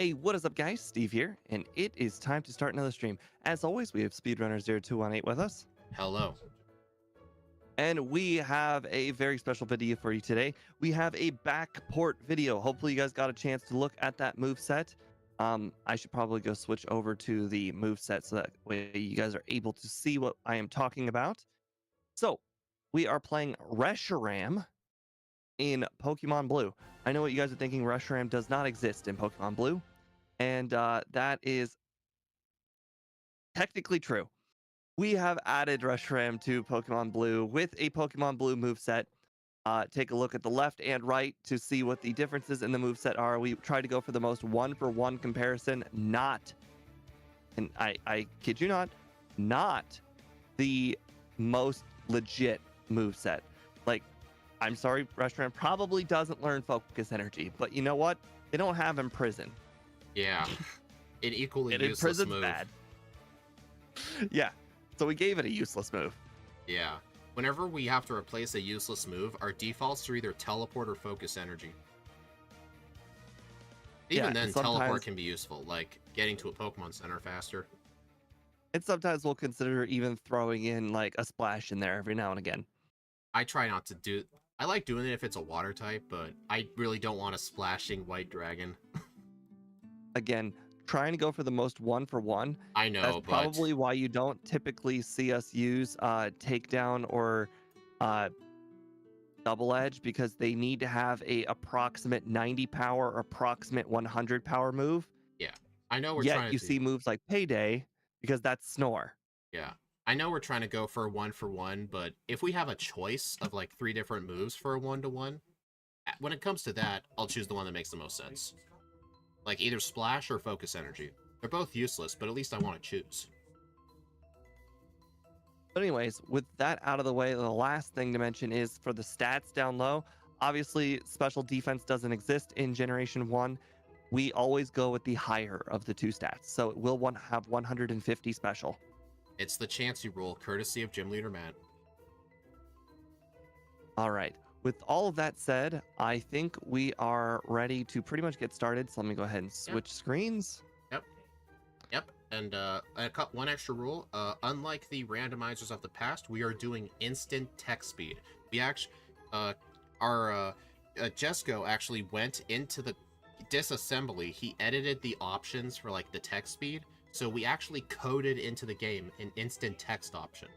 Hey, what is up, guys? Steve here, and it is time to start another stream. As always, we have Speedrunner0218 with us, Hello. and we have a very special video for you today. We have a backport video. Hopefully, you guys got a chance to look at that move set. I should probably go switch over to the move set so that way you guys are able to see what I am talking about. So, we are playing Reshiram in Pokemon Blue. I know what you guys are thinking. Reshiram does not exist in Pokemon Blue. And that is technically true. We have added Reshiram to Pokemon Blue with a Pokemon Blue moveset. Take a look at the left and right to see what the differences in the moveset are. We try to go for the most one-for-one comparison, not, and I kid you not the most legit moveset. Like, I'm sorry, Reshiram probably doesn't learn Focus Energy, but you know what? They don't have Imprison. Yeah. An equally And useless Imprison's move. bad. Yeah. So we gave it a useless move. Yeah. Whenever we have to replace a useless move, our defaults are either teleport or focus energy. Even then, teleport can be useful, like getting to a Pokemon Center faster. And sometimes we'll consider even throwing in like a splash in there every now and again. I try not to do... I like doing it if it's a water type, but I really don't want a splashing white dragon. Again, trying to go for the most one-for-one. I know, That's but... probably why you don't typically see us use takedown or double edge, because they need to have a approximate 90 power or approximate 100 power move. Yeah. I know we're Yet trying to you see moves like Payday because that's Snore. Yeah. I know we're trying to go for a one-for-one, but if we have a choice of like 3 different moves for a one-to-one, when it comes to that, I'll choose the one that makes the most sense. Like either Splash or Focus Energy. They're both useless, but at least I want to choose. But anyways, with that out of the way, the last thing to mention is for the stats down low. Obviously, special defense doesn't exist in Generation 1. We always go with the higher of the two stats. So it will have 150 special. It's the Chansey rule, courtesy of Gym Leader Matt. All right. With all of that said, I think we are ready to pretty much get started. So let me go ahead and switch screens. Yep. And one extra rule. Unlike the randomizers of the past, we are doing instant text speed. We actually, Jesco actually went into the disassembly. He edited the options for like the text speed. So we actually coded into the game an instant text option.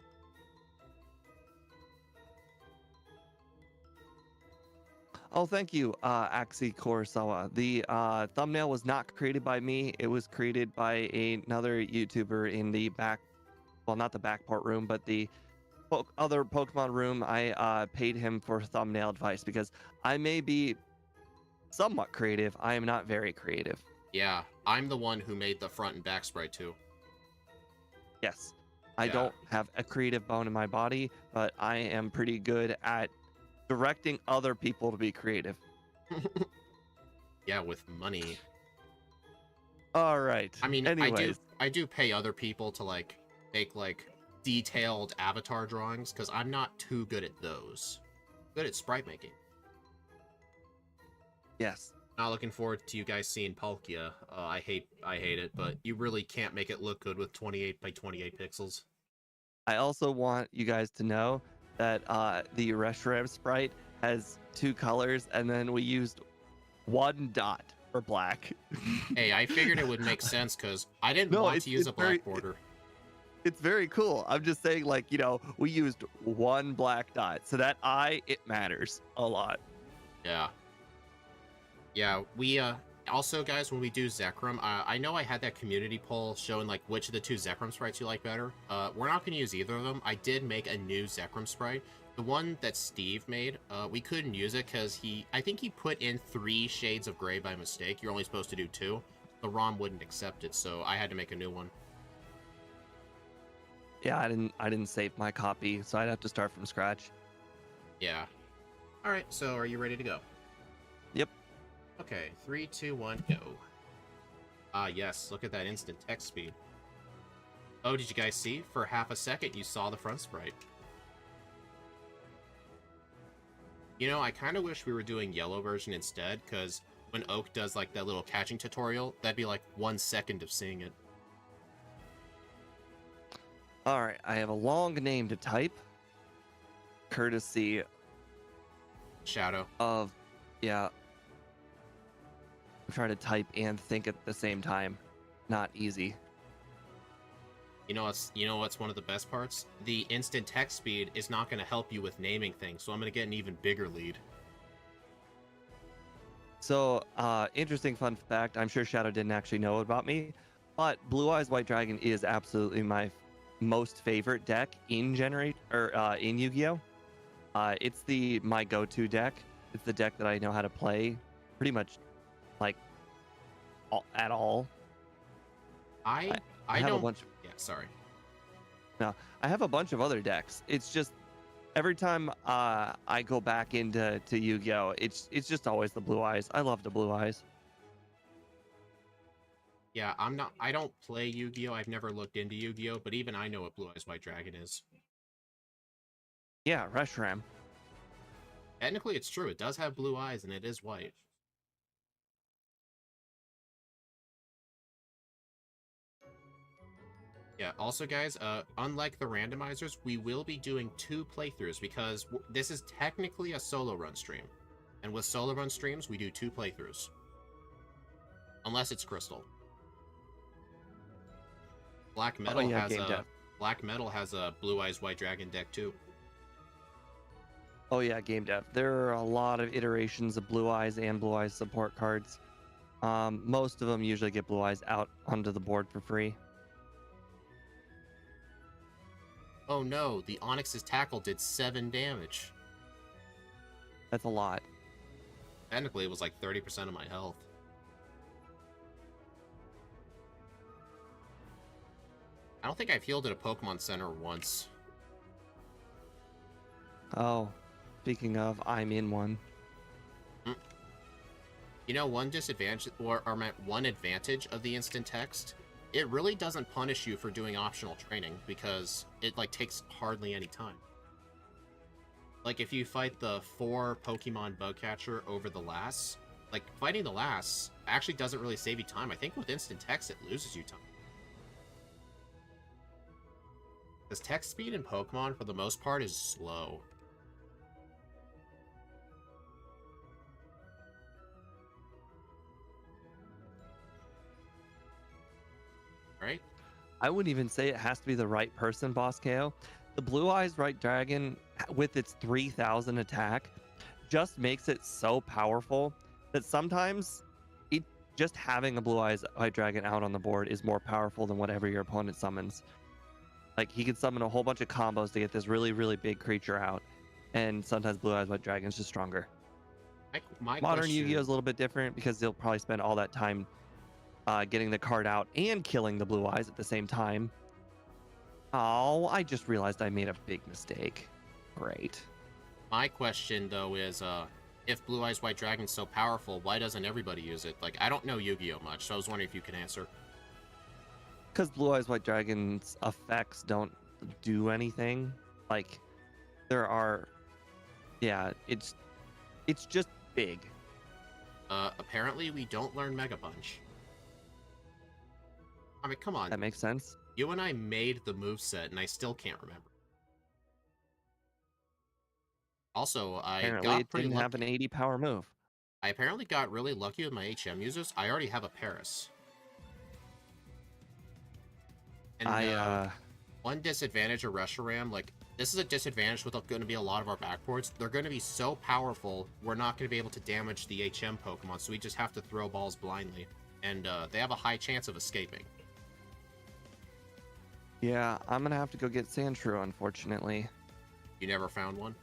Oh, thank you, Axie Kurosawa. The thumbnail was not created by me. It was created by another YouTuber in the not the Backport room, but the other Pokemon room. I paid him for thumbnail advice because I may be somewhat creative. I am not very creative. Yeah, I'm the one who made the front and back sprite too. Yes. I don't have a creative bone in my body, but I am pretty good at directing other people to be creative. Yeah, with money. All right. I mean, anyways, I do pay other people to like make like detailed avatar drawings because I'm not too good at those. Good at sprite making. Yes. Not looking forward to you guys seeing Palkia. I hate it, but you really can't make it look good with 28 by 28 pixels. I also want you guys to know that the Reshiram sprite has 2 colors, and then we used 1 dot for black. Hey, I figured it would make sense because I didn't want to use a black border. It's very cool. I'm just saying, like, you know, we used 1 black dot, so that it matters a lot. Yeah. Yeah, we also, guys, when we do Zekrom, I know I had that community poll showing like which of the 2 Zekrom sprites you like better. We're not going to use either of them. I did make a new Zekrom sprite. The one that Steve made, we couldn't use it because I think he put in 3 shades of gray by mistake. You're only supposed to do 2. The ROM wouldn't accept it, so I had to make a new one. Yeah, I didn't save my copy, so I'd have to start from scratch. Yeah. All right, so are you ready to go? Yep. Okay, 3, 2, 1, go. Yes, look at that instant text speed. Oh, did you guys see? For half a second, you saw the front sprite. You know, I kind of wish we were doing yellow version instead, because when Oak does like that little catching tutorial, that'd be like 1 second of seeing it. All right, I have a long name to type, courtesy Shadow. of, yeah. I'm trying to type and think at the same time. Not easy. You know what's one of the best parts? The instant text speed is not going to help you with naming things, so I'm going to get an even bigger lead. So, interesting fun fact. I'm sure Shadow didn't actually know about me, but Blue Eyes White Dragon is absolutely my most favorite deck in in Yu-Gi-Oh. It's my go-to deck. It's the deck that I know how to play pretty much like at all. I have don't. a bunch. Yeah, sorry. No, I have a bunch of other decks. It's just every time I go back into Yu-Gi-Oh, it's just always the Blue Eyes. I love the Blue Eyes. Yeah, I don't play Yu-Gi-Oh. I've never looked into Yu-Gi-Oh, but even I know what Blue Eyes White Dragon is. Yeah, Reshiram. Technically, it's true. It does have blue eyes, and it is white. Yeah, also, guys, unlike the randomizers, we will be doing 2 playthroughs because this is technically a solo run stream. And with solo run streams, we do 2 playthroughs. Unless it's Crystal. Black Metal has a Blue Eyes White Dragon deck too. Oh yeah, game dev. There are a lot of iterations of Blue Eyes and Blue Eyes support cards. Most of them usually get Blue Eyes out onto the board for free. Oh no, the Onyx's tackle did 7 damage. That's a lot. Technically, it was like 30% of my health. I don't think I've healed at a Pokemon Center once. Oh, speaking of, I'm in one. You know, one disadvantage, one advantage of the instant text, it really doesn't punish you for doing optional training because it like takes hardly any time. Like if you fight the 4 Pokemon Bugcatcher over the Lass, like fighting the Lass actually doesn't really save you time. I think with instant text it loses you time. Because text speed in Pokemon for the most part is slow. Right? I wouldn't even say it has to be the right person, Boss KO. The Blue Eyes White Dragon, with its 3,000 attack, just makes it so powerful that sometimes just having a Blue Eyes White Dragon out on the board is more powerful than whatever your opponent summons. Like, he can summon a whole bunch of combos to get this really, really big creature out, and sometimes Blue Eyes White Dragon is just stronger. Modern Yu-Gi-Oh is a little bit different because they'll probably spend all that time getting the card out and killing the Blue Eyes at the same time. Oh, I just realized I made a big mistake. Great. My question, though, is if Blue Eyes White Dragon's so powerful, why doesn't everybody use it? Like, I don't know Yu-Gi-Oh much, so I was wondering if you could answer. Because Blue Eyes White Dragon's effects don't do anything. Like, there are... Yeah, it's just big. Apparently we don't learn Mega Punch. I mean, come on. That makes sense. You and I made the moveset, and I still can't remember. Also, Apparently it didn't have an 80 power move. I apparently got really lucky with my HM users. I already have a Paris. And one disadvantage of Reshiram, like, this is a disadvantage with going to be a lot of our backports. They're going to be so powerful, we're not going to be able to damage the HM Pokemon, so we just have to throw balls blindly. And they have a high chance of escaping. Yeah, I'm going to have to go get Sandshrew, unfortunately. You never found one?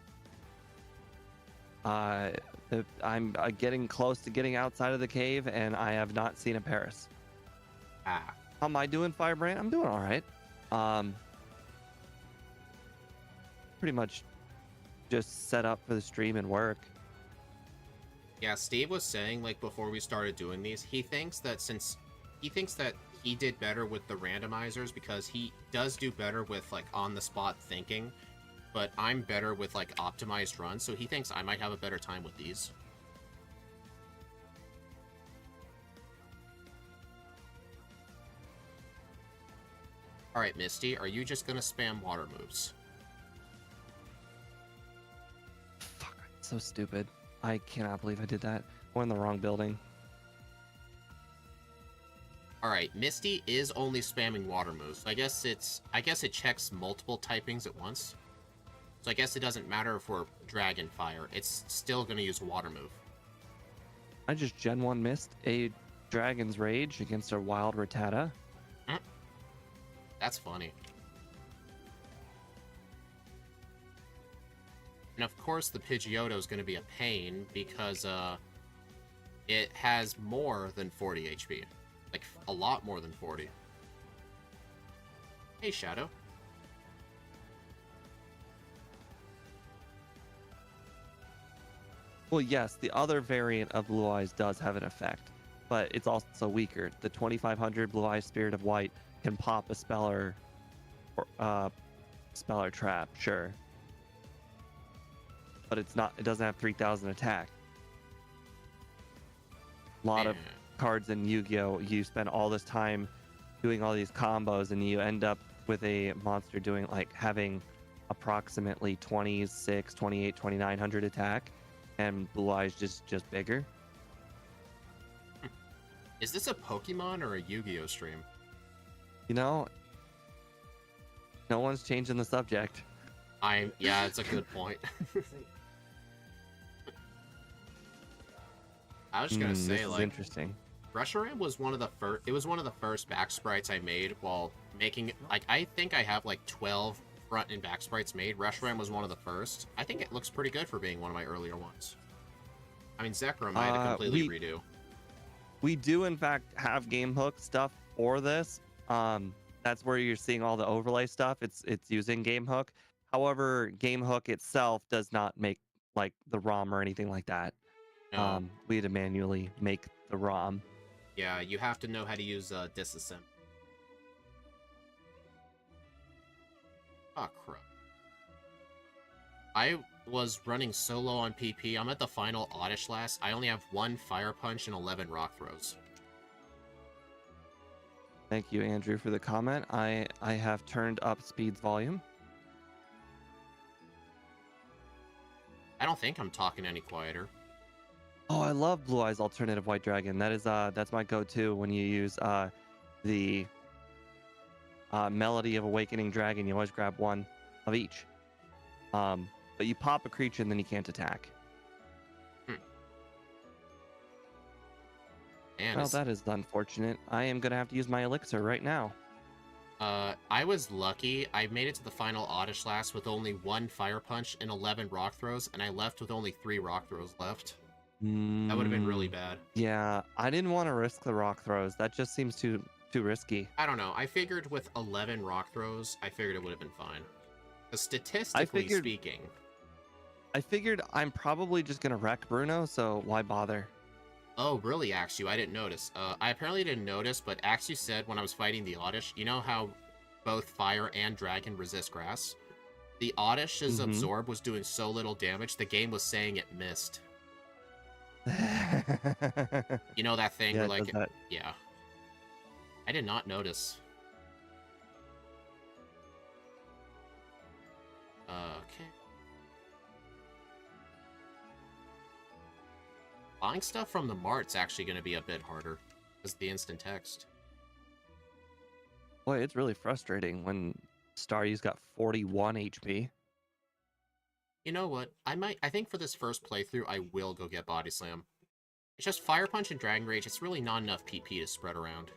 I'm getting close to getting outside of the cave, and I have not seen a Paris. Ah. How am I doing, Firebrand? I'm doing all right. Pretty much just set up for the stream and work. Yeah, Steve was saying, like, before we started doing these, he thinks that he did better with the randomizers because he does do better with, like, on-the-spot thinking, but I'm better with, like, optimized runs, so he thinks I might have a better time with these. All right, Misty, are you just gonna spam water moves? Fuck, so stupid. I cannot believe I did that. We're in the wrong building. All right, Misty is only spamming water moves. So I guess it checks multiple typings at once. So I guess it doesn't matter if we're Dragon Fire. It's still gonna use water move. I just Gen 1 missed a Dragon's Rage against a Wild Rattata. That's funny. And of course, the Pidgeotto is going to be a pain because it has more than 40 HP. Like, a lot more than 40. Hey, Shadow. Well, yes, the other variant of Blue Eyes does have an effect, but it's also weaker. The 2500 Blue Eyes Spirit of White can pop a Speller, Speller Trap, sure, but it's not. It doesn't have 3000 attack. A lot of cards in Yu-Gi-Oh! You spend all this time doing all these combos, and you end up with a monster doing like having approximately 26, 28, 2900 attack. And Blue Eyes just bigger. Is this a Pokemon or a Yu-Gi-Oh stream? You know, no one's changing the subject. Yeah, it's a good point. I was just gonna say, this like, is interesting. Reshiram was one of the first. It was one of the first back sprites I made while making. Like, I think I have like 12 front and back sprites made. Reshiram was one of the first. I think it looks pretty good for being one of my earlier ones. I mean, Zekrom I had to completely redo. We do in fact have game hook stuff for this. That's where you're seeing all the overlay stuff. It's using game hook. However, game hook itself does not make like the ROM or anything like that. No. We had to manually make the ROM. Yeah, you have to know how to use disassemble. Oh, crap. I was running solo on PP. I'm at the final Oddish last. I only have 1 Fire Punch and 11 Rock Throws. Thank you, Andrew, for the comment. I have turned up Speed's volume. I don't think I'm talking any quieter. Oh, I love Blue Eyes Alternative White Dragon. That is that's my go-to when you use the Melody of Awakening Dragon. You always grab one of each. But you pop a creature and then you can't attack. Man, well, that is unfortunate. I am gonna have to use my elixir right now. I was lucky. I made it to the final Oddish last with only 1 Fire Punch and 11 Rock Throws, and I left with only 3 Rock Throws left. That would have been really bad. Yeah, I didn't want to risk the Rock Throws. That just seems too risky. I don't know. I figured with 11 Rock Throws, I figured it would have been fine. Statistically speaking. I figured I'm probably just gonna wreck Bruno, so why bother? Oh, really, Axu? I didn't notice. I apparently didn't notice, but Axu said when I was fighting the Oddish, you know how both Fire and Dragon resist Grass? The Oddish's Absorb was doing so little damage, the game was saying it missed. You know that thing where, like, yeah. I did not notice. Okay. Buying stuff from the mart's actually going to be a bit harder because of the instant text. Boy, it's really frustrating when Staryu's got 41 HP. You know what? I think for this first playthrough, I will go get Body Slam. It's just Fire Punch and Dragon Rage. It's really not enough PP to spread around.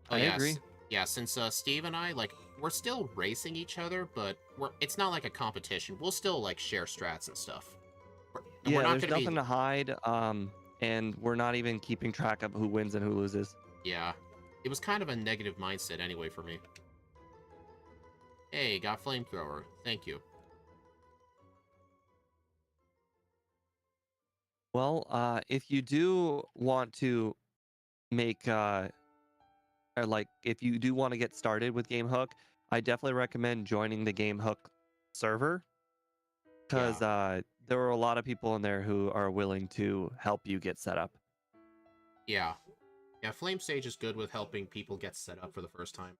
Oh, I agree. Yeah, since Steve and I, like, we're still racing each other, but it's not like a competition. We'll still, like, share strats and stuff. Yeah, there's nothing to hide, and we're not even keeping track of who wins and who loses. Yeah. It was kind of a negative mindset anyway for me. Hey, got Flamethrower. Thank you. Well, if you do want to make, or like, if you do want to get started with Game Hook, I definitely recommend joining the Game Hook server. Because there are a lot of people in there who are willing to help you get set up. Yeah. Yeah, Flame Sage is good with helping people get set up for the first time.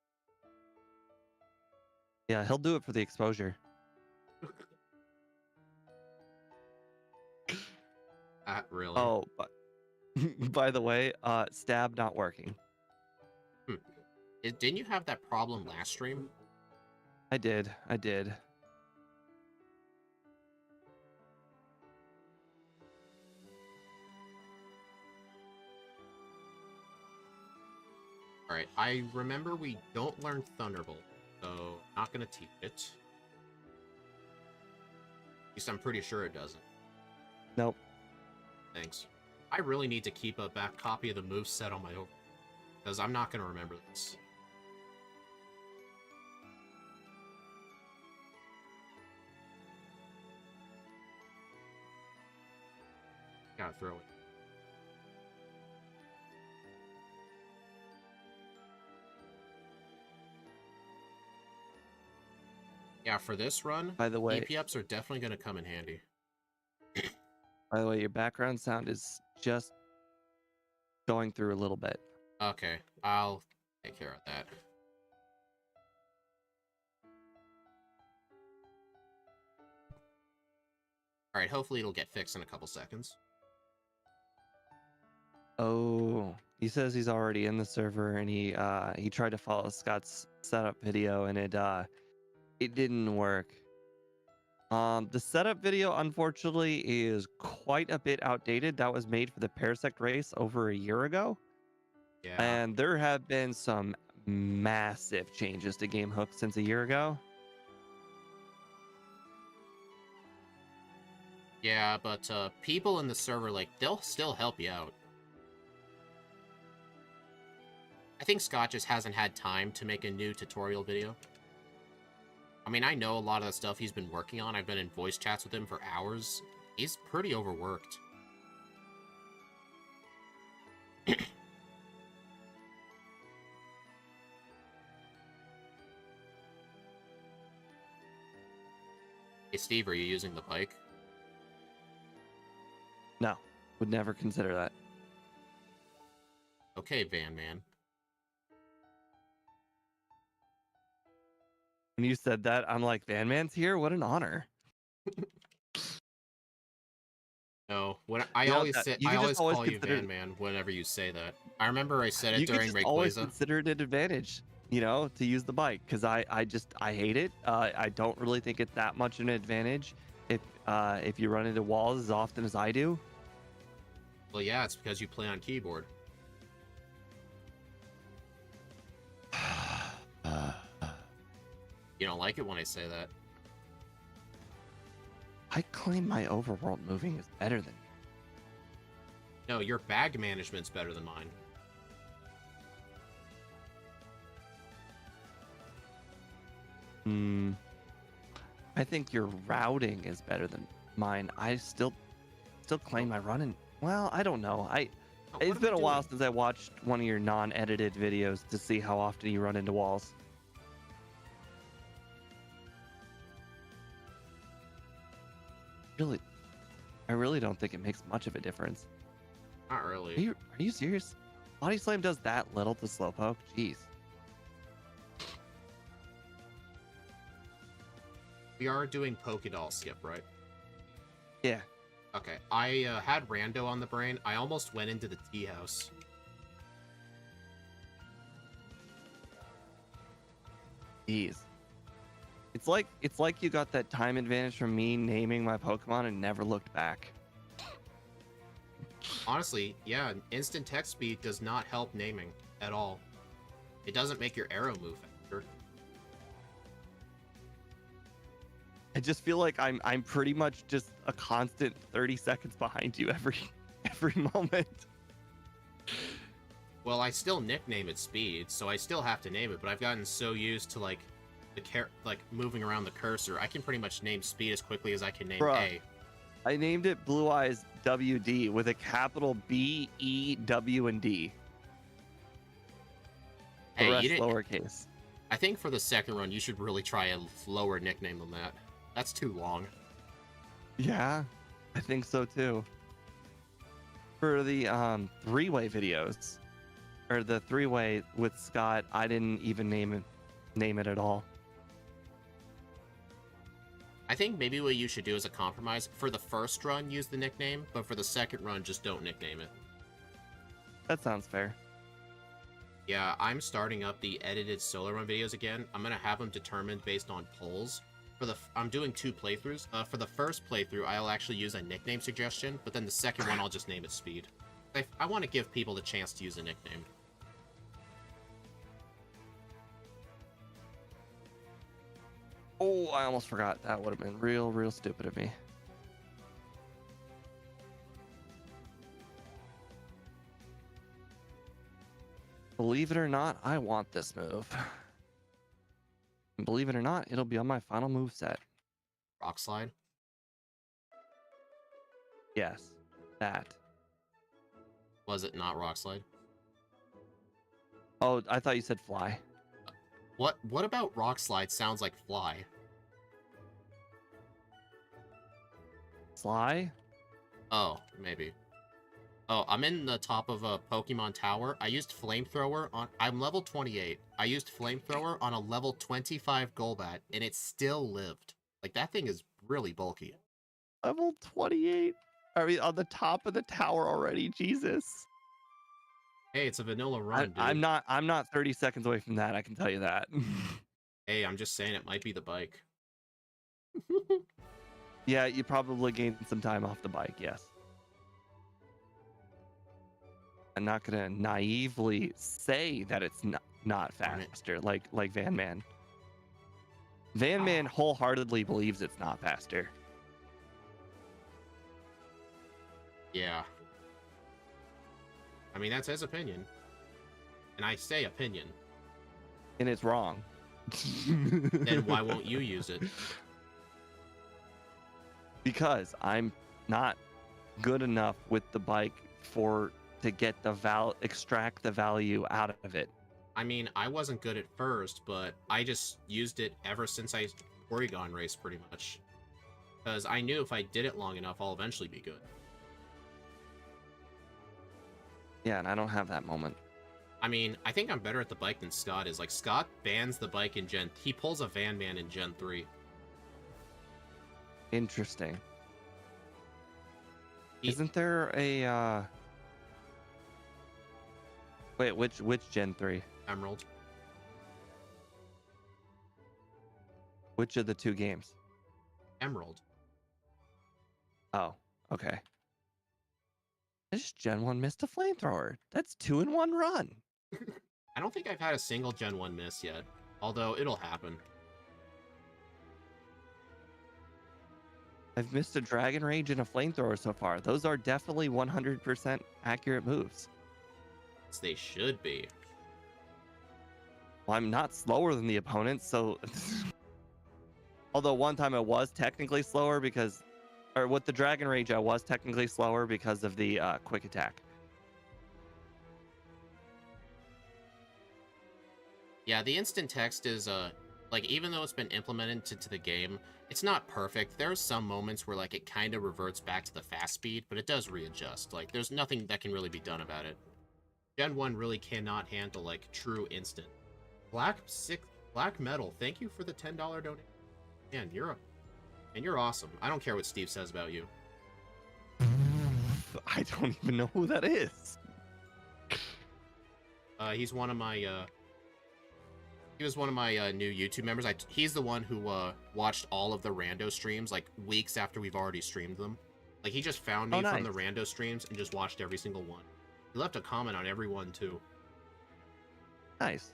Yeah, he'll do it for the exposure. Really? Oh, but by the way, stab not working. Didn't you have that problem last stream? I did. Alright, I remember we don't learn Thunderbolt, so not gonna teach it. At least I'm pretty sure it doesn't. Nope. Thanks. I really need to keep a back copy of the moveset on my over, because I'm not gonna remember this. Gotta throw it. Yeah, for this run, By the way, EP ups are definitely gonna come in handy. your background sound is just going through a little bit. Okay, I'll take care of that. Alright, hopefully it'll get fixed in a couple seconds. Oh, he says he's already in the server, and he tried to follow Scott's setup video, and it didn't work. The setup video, unfortunately, is quite a bit outdated. That was made for the Parasect race over a year ago. Yeah. And there have been some massive changes to game hooks since a year ago. Yeah, but people in the server, like, they'll still help you out. I think Scott just hasn't had time to make a new tutorial video. I mean, I know a lot of the stuff he's been working on. I've been in voice chats with him for hours. He's pretty overworked. Hey, Steve, are you using the pike? No, would never consider that. Okay, Van Man. When you said that, I'm like, Van Man's here? What an honor. No, when I You know, always say, you I can always just always call you consider Van Man whenever you say that. I remember I said you it can during just always Rayquaza. consider it an advantage, you know, to use the bike, because I hate it. I don't really think it's that much an advantage if you run into walls as often as I do. Well, yeah, it's because you play on keyboard. You don't like it when I say that. I claim my overworld moving is better than No, your bag management's better than mine. I think your routing is better than mine. I still claim my running. Well, I don't know. It's been a while since I watched one of your non-edited videos to see how often you run into walls. I really don't think it makes much of a difference. Not really. Are you serious? Body Slam does that little to Slowpoke? Jeez. We are doing Pokedoll skip, right? Yeah. Okay. I had Rando on the brain. I almost went into the tea house. Jeez. It's like you got that time advantage from me naming my Pokemon and never looked back. Honestly, yeah, instant text speed does not help naming at all. It doesn't make your arrow move faster. I just feel like I'm pretty much just a constant 30 seconds behind you every moment. Well, I still nickname it speed, so I still have to name it, but I've gotten so used to like moving around the cursor, I can pretty much name speed as quickly as I can name A. I named it Blue Eyes WD with a capital B, E, W, and D. The rest lowercase. I think for the second run, you should really try a lower nickname than that. That's too long. Yeah, I think so too. For the three-way videos, or the three-way with Scott, I didn't even name it at all. I think maybe what you should do as a compromise, for the first run, use the nickname, but for the second run, just don't nickname it. That sounds fair. Yeah, I'm starting up the edited solo run videos again. I'm gonna have them determined based on polls. I'm doing 2 playthroughs. For the first playthrough, I'll actually use a nickname suggestion, but then the second one, I'll just name it Speed. I want to give people the chance to use a nickname. Oh, I almost forgot. That would have been real stupid of me. Believe it or not, I want this move. And believe it or not, it'll be on my final move set. Rock Slide? Yes, that. Was it not Rock Slide? Oh, I thought you said Fly. What about Rock Slide sounds like Fly? Fly? Oh, maybe. Oh, I'm in the top of a Pokemon Tower. I used Flamethrower on... I'm level 28. I used Flamethrower on a level 25 Golbat, and it still lived. Like, that thing is really bulky. Level 28? Are we on the top of the tower already? Jesus. Hey, it's a vanilla run, dude. I'm not 30 seconds away from that, I can tell you that. Hey, I'm just saying it might be the bike. Yeah, you probably gained some time off the bike, yes. I'm not gonna naively say that it's not faster, like Van Man. Van Man wholeheartedly believes it's not faster. Yeah. I mean, that's his opinion. And I say opinion. And it's wrong. Then why won't you use it? Because I'm not good enough with the bike to get the extract the value out of it. I mean, I wasn't good at first, but I just used it ever since I Oregon raced pretty much. Because I knew if I did it long enough, I'll eventually be good. Yeah, and I don't have that moment. I mean, I think I'm better at the bike than Scott is. Like, Scott bans the bike in Gen... He pulls a Van Man in Gen 3. Interesting. Isn't there a... Wait, which Gen 3? Emerald. Which of the 2 games? Emerald. Oh, okay. This Gen 1 missed a flamethrower. That's 2 in 1 run. I don't think I've had a single Gen 1 miss yet. Although, it'll happen. I've missed a Dragon Rage and a flamethrower so far. Those are definitely 100% accurate moves. As they should be. Well, I'm not slower than the opponent, so... Although one time I was technically slower because... Or with the Dragon Rage, I was technically slower because of the quick attack. Yeah, the instant text is, like, even though it's been implemented to the game, it's not perfect. There are some moments where, like, it kind of reverts back to the fast speed, but it does readjust. Like, there's nothing that can really be done about it. Gen 1 really cannot handle, like, true instant. Black Metal, thank you for the $10 donation. Man, you're awesome. I don't care what Steve says about you. I don't even know who that is. He's one of my, he was one of my new YouTube members. He's the one who watched all of the rando streams, like, weeks after we've already streamed them. Like, he just found me from the rando streams and just watched every single one. He left a comment on every one, too. Nice.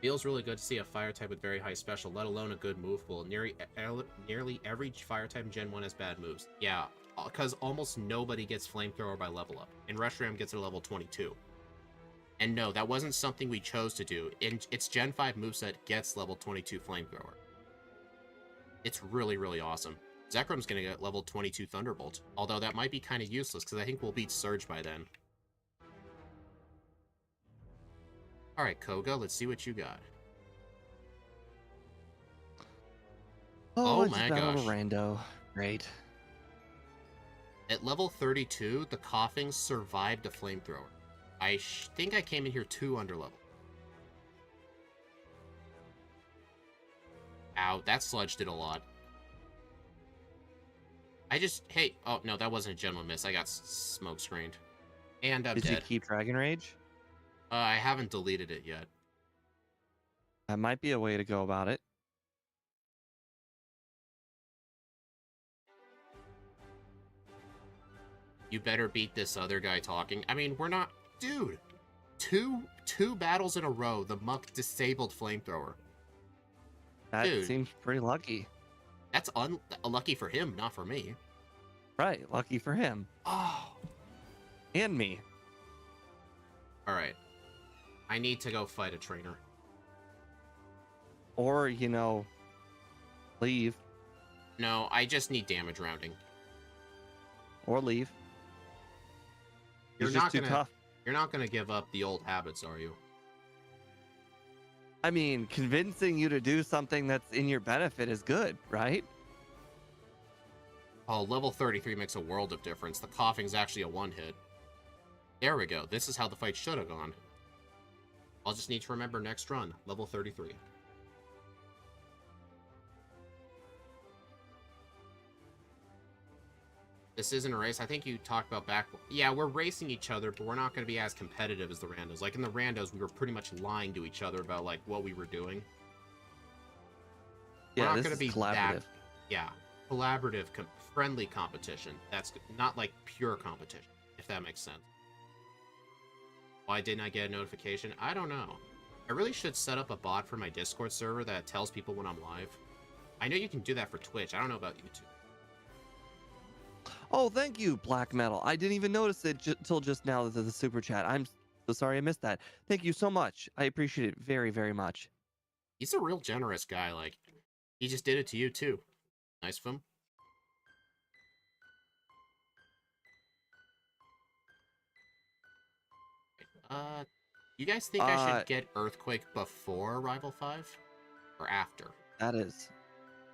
Feels really good to see a fire type with very high special, let alone a good move pool. Nearly every fire type in Gen 1 has bad moves. Yeah, because almost nobody gets Flamethrower by level up, and Reshiram gets it at level 22. And no, that wasn't something we chose to do. Its Gen 5 moveset gets level 22 Flamethrower. It's really, really awesome. Zekrum's gonna get level 22 Thunderbolt, although that might be kind of useless, because I think we'll beat Surge by then. Alright, Koga, let's see what you got. Oh my gosh. Rando. Great. At level 32, the coughing survived a flamethrower. I think I came in here 2 under level. Ow, that sludge did a lot. Hey, oh no, that wasn't a general miss. I got smoke screened. And I'm Did dead. you keep Dragon Rage? I haven't deleted it yet. That might be a way to go about it. You better beat this other guy talking. I mean, we're not... Dude! Two battles in a row, the Muck disabled flamethrower. That Dude, seems pretty lucky. That's unlucky for him, not for me. Right, lucky for him. Oh. And me. Alright. I need to go fight a trainer. Or, leave. No, I just need damage rounding. Or leave. You're He's not just too gonna, tough. You're not gonna give up the old habits, are you? I mean, convincing you to do something that's in your benefit is good, right? Oh, level 33 makes a world of difference. The coughing's actually a one-hit. There we go. This is how the fight should have gone. I'll just need to remember next run. Level 33. This isn't a race. I think you talked about Backport. Yeah, we're racing each other, but we're not going to be as competitive as the randos. Like, in the randos, we were pretty much lying to each other about, like, what we were doing. Yeah, we're not this gonna is be collaborative. Yeah, collaborative, friendly competition. That's not, like, pure competition, if that makes sense. Why didn't I get a notification? I don't know. I really should set up a bot for my Discord server that tells people when I'm live. I know you can do that for Twitch. I don't know about YouTube. Oh, thank you, Black Metal. I didn't even notice it till just now that the super chat. I'm so sorry I missed that. Thank you so much. I appreciate it very, very much. He's a real generous guy. Like, he just did it to you, too. Nice of him. You guys think I should get Earthquake before Rival 5? Or after? That is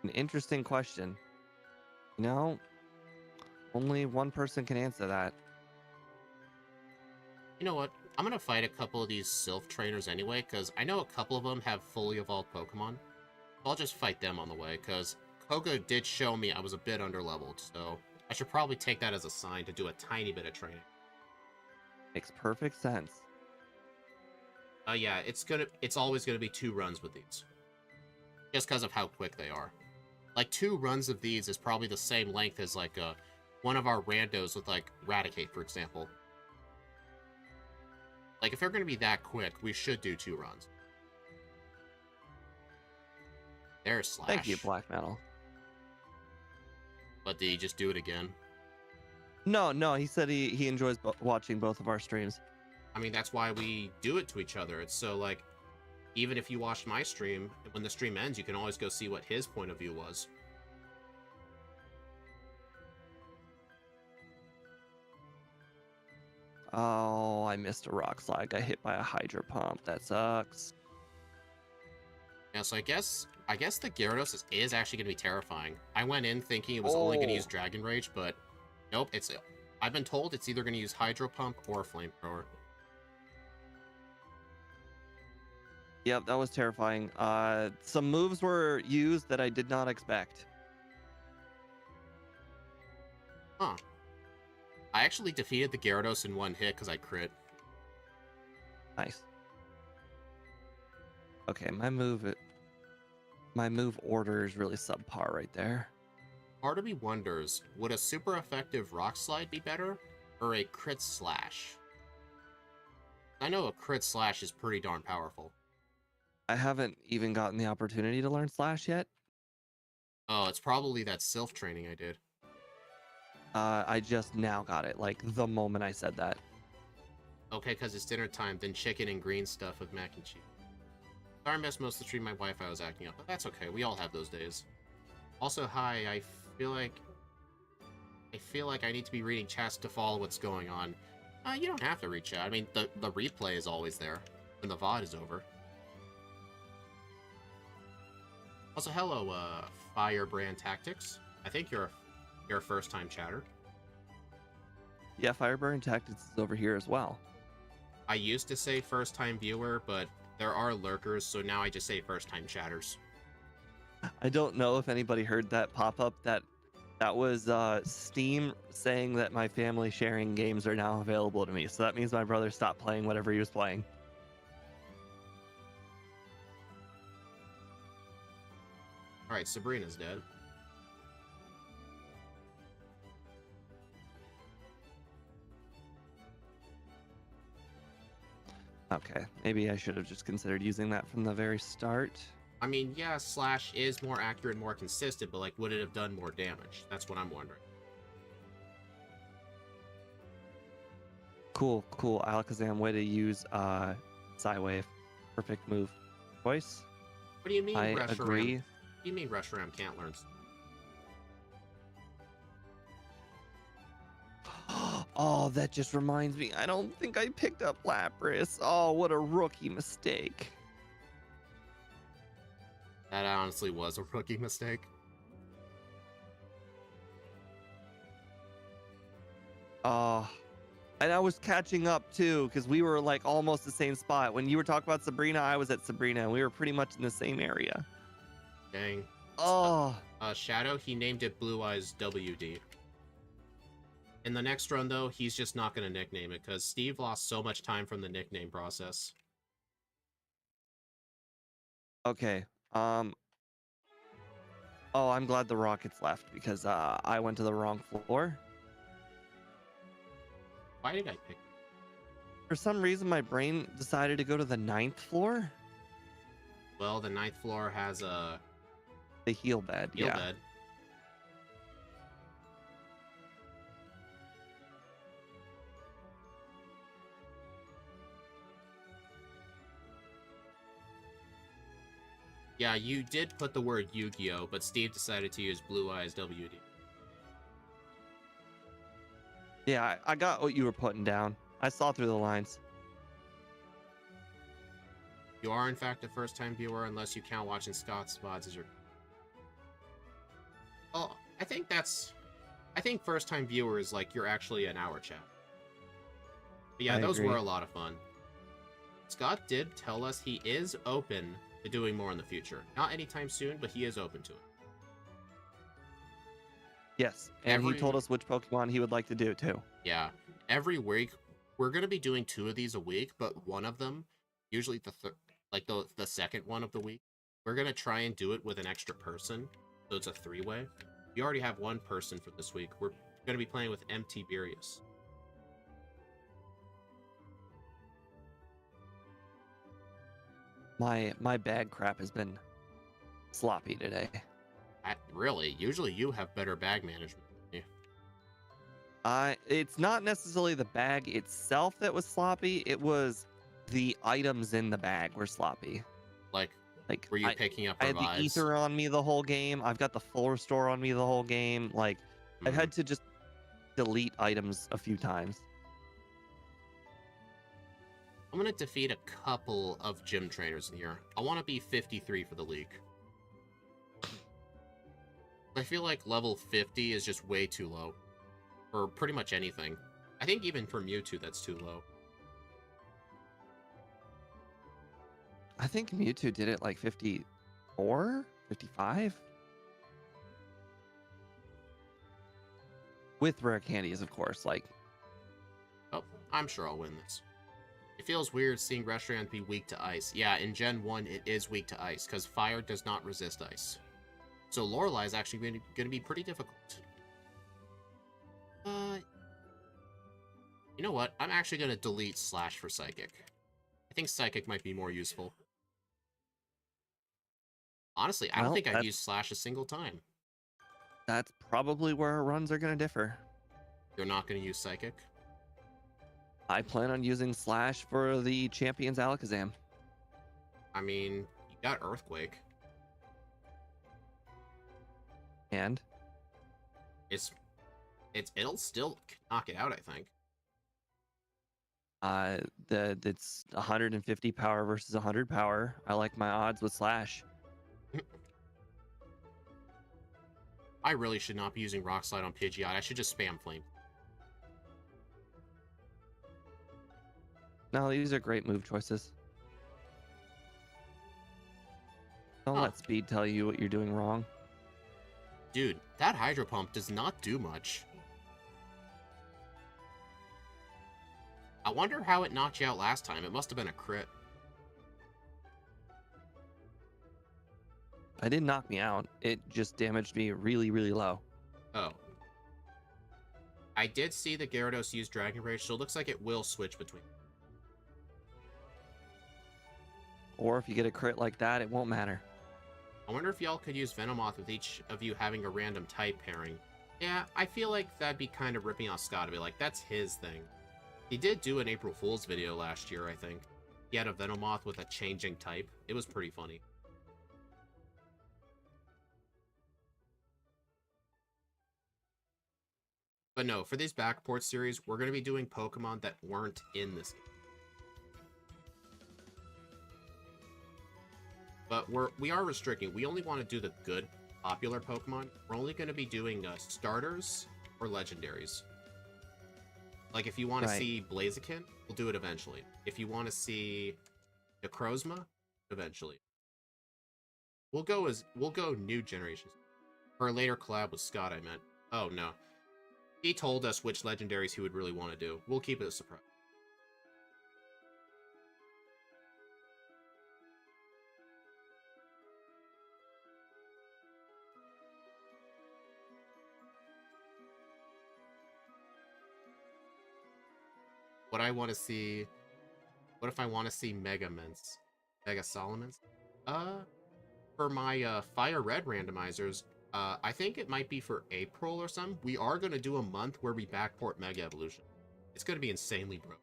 an interesting question. Only one person can answer that. You know what? I'm gonna fight a couple of these Sylph trainers anyway, because I know a couple of them have fully evolved Pokemon. I'll just fight them on the way, because Koga did show me I was a bit underleveled, so I should probably take that as a sign to do a tiny bit of training. Makes perfect sense. Yeah, it's always gonna be 2 runs with these. Just because of how quick they are. Like, 2 runs of these is probably the same length as, like, one of our randos with, like, Raticate, for example. Like, if they're gonna be that quick, we should do 2 runs. There's Slash. Thank you, Black Metal. But did he just do it again? No, he said he enjoys watching both of our streams. I mean, that's why we do it to each other. It's so, like, even if you watch my stream, when the stream ends, you can always go see what his point of view was. Oh, I missed a rock slide. I got hit by a Hydro Pump. That sucks. Yeah, so I guess the Gyarados is actually going to be terrifying. I went in thinking it was only going to use Dragon Rage, but nope. I've been told it's either going to use Hydro Pump or Flamethrower. Yep, that was terrifying. Some moves were used that I did not expect. Huh. I actually defeated the Gyarados in 1 hit because I crit. Nice. Okay, my move order is really subpar right there. Part of me wonders, would a super effective Rock Slide be better, or a Crit Slash? I know a Crit Slash is pretty darn powerful. I haven't even gotten the opportunity to learn Slash yet. Oh, it's probably that Sylph training I did. I just now got it, like the moment I said that. Okay, because it's dinner time, then chicken and green stuff with mac and cheese. Sorry I missed most of the stream, my Wi-Fi was acting up, but that's okay, we all have those days. Also, hi, I feel like I need to be reading chats to follow what's going on. You don't have to read chat. I mean, the replay is always there when the VOD is over. Also, hello, Firebrand Tactics. I think you're a first-time chatter. Yeah, Fireburn Tactics is over here as well. I used to say first-time viewer, but there are lurkers, so now I just say first-time chatters. I don't know if anybody heard that pop up. That was Steam saying that my family sharing games are now available to me. So that means my brother stopped playing whatever he was playing. All right, Sabrina's dead. Okay, maybe I should have just considered using that from the very start. I mean, yeah, Slash is more accurate and more consistent, but, like, would it have done more damage? That's what I'm wondering. Cool, Alakazam, way to use Psywave. Perfect move. Voice? What do you mean, I Reshiram? agree. What do you mean Reshiram can't learn? Oh, that just reminds me. I don't think I picked up Lapras. Oh, what a rookie mistake. That honestly was a rookie mistake. Oh, and I was catching up too, because we were like almost the same spot. When you were talking about Sabrina, I was at Sabrina, and we were pretty much in the same area. Dang. Oh. Shadow, he named it Blue Eyes WD. In the next run, though, he's just not going to nickname it, because Steve lost so much time from the nickname process. Okay. Oh, I'm glad the Rockets left, because I went to the wrong floor. Why did I pick? For some reason, my brain decided to go to the 9th floor. Well, the 9th floor has a... The heal bed, heal yeah. bed. Yeah, you did put the word Yu-Gi-Oh, but Steve decided to use Blue Eyes WD. Yeah, I got what you were putting down. I saw through the lines. You are, in fact, a first-time viewer, unless you count watching Scott's VODs as your... Well, I think first-time viewer is like you're actually an hour chat. But yeah, those were a lot of fun. Scott did tell us he is open to doing more in the future. Not anytime soon, but he is open to it. Yes, and he told us which Pokemon he would like to do too. Yeah, every week we're gonna be doing 2 of these a week, but one of them, usually the second one of the week, we're gonna try and do it with an extra person, so it's a 3-way. We already have one person for this week. We're gonna be playing with MT Birius. My bag crap has been sloppy today. Really? Usually you have better bag management than me. It's not necessarily the bag itself that was sloppy. It was the items in the bag were sloppy. Like were you picking up I had revives? the ether on me the whole game. I've got the full restore on me the whole game. Like, I've had to just delete items a few times. I'm gonna defeat a couple of gym trainers in here. I want to be 53 for the league. I feel like level 50 is just way too low. For pretty much anything. I think even for Mewtwo that's too low. I think Mewtwo did it like 54, 55? With rare candies, of course. Like, oh, I'm sure I'll win this. It feels weird seeing Reshiram be weak to ice. Yeah, in Gen 1 it is weak to ice, because fire does not resist ice. So Lorelei is actually going to be pretty difficult. You know what? I'm actually going to delete Slash for Psychic. I think Psychic might be more useful. Honestly, I don't think I've used Slash a single time. That's probably where our runs are going to differ. You're not going to use Psychic? I plan on using Slash for the Champions Alakazam. I mean, you got Earthquake. And? It'll still knock it out, I think. It's 150 power versus 100 power. I like my odds with Slash. I really should not be using Rock Slide on Pidgeot. I should just spam Flame. No, these are great move choices. Don't Huh. let speed tell you what you're doing wrong. Dude, that Hydro Pump does not do much. I wonder how it knocked you out last time. It must have been a crit. It didn't knock me out. It just damaged me really, really low. Oh. I did see the Gyarados use Dragon Rage, so it looks like it will switch between. Or if you get a crit like that, it won't matter. I wonder if y'all could use Venomoth with each of you having a random type pairing. Yeah, I feel like that'd be kind of ripping off Scott to be like, that's his thing. He did do an April Fool's video last year, I think. He had a Venomoth with a changing type. It was pretty funny. But no, for these Backport series, we're going to be doing Pokemon that weren't in this game. But we are restricting. We only want to do the good, popular Pokemon. We're only going to be doing starters or legendaries. Like, if you want to see Blaziken, we'll do it eventually. If you want to see Necrozma, eventually. We'll go new generations. For a later collab with Scott, I meant. Oh, no. He told us which legendaries he would really want to do. We'll keep it a surprise. What I want to see... What if I want to see Mega Mints? Mega Solomons? For my Fire Red randomizers, I think it might be for April or something. We are going to do a month where we backport Mega Evolution. It's going to be insanely broken.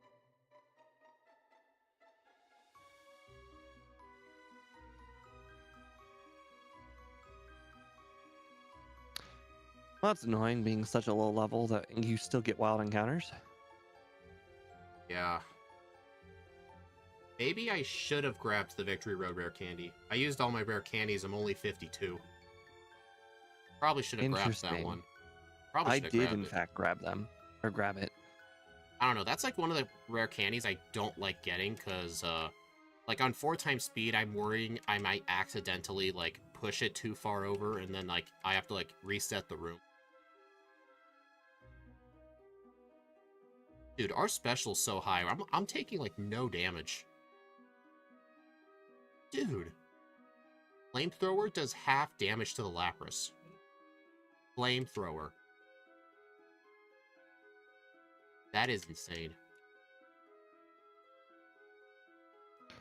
Well, that's annoying being such a low level that you still get wild encounters. Yeah. Maybe I should have grabbed the Victory Road rare candy. I used all my rare candies. I'm only 52. Probably should have grabbed that one. I did, in fact, grab them. Or grab it. I don't know. That's like one of the rare candies I don't like getting because, like, on 4x speed, I'm worrying I might accidentally, like, push it too far over and then, like, I have to, like, reset the room. Dude, our special's so high. I'm taking, like, no damage. Dude. Flamethrower does half damage to the Lapras. Flamethrower. That is insane.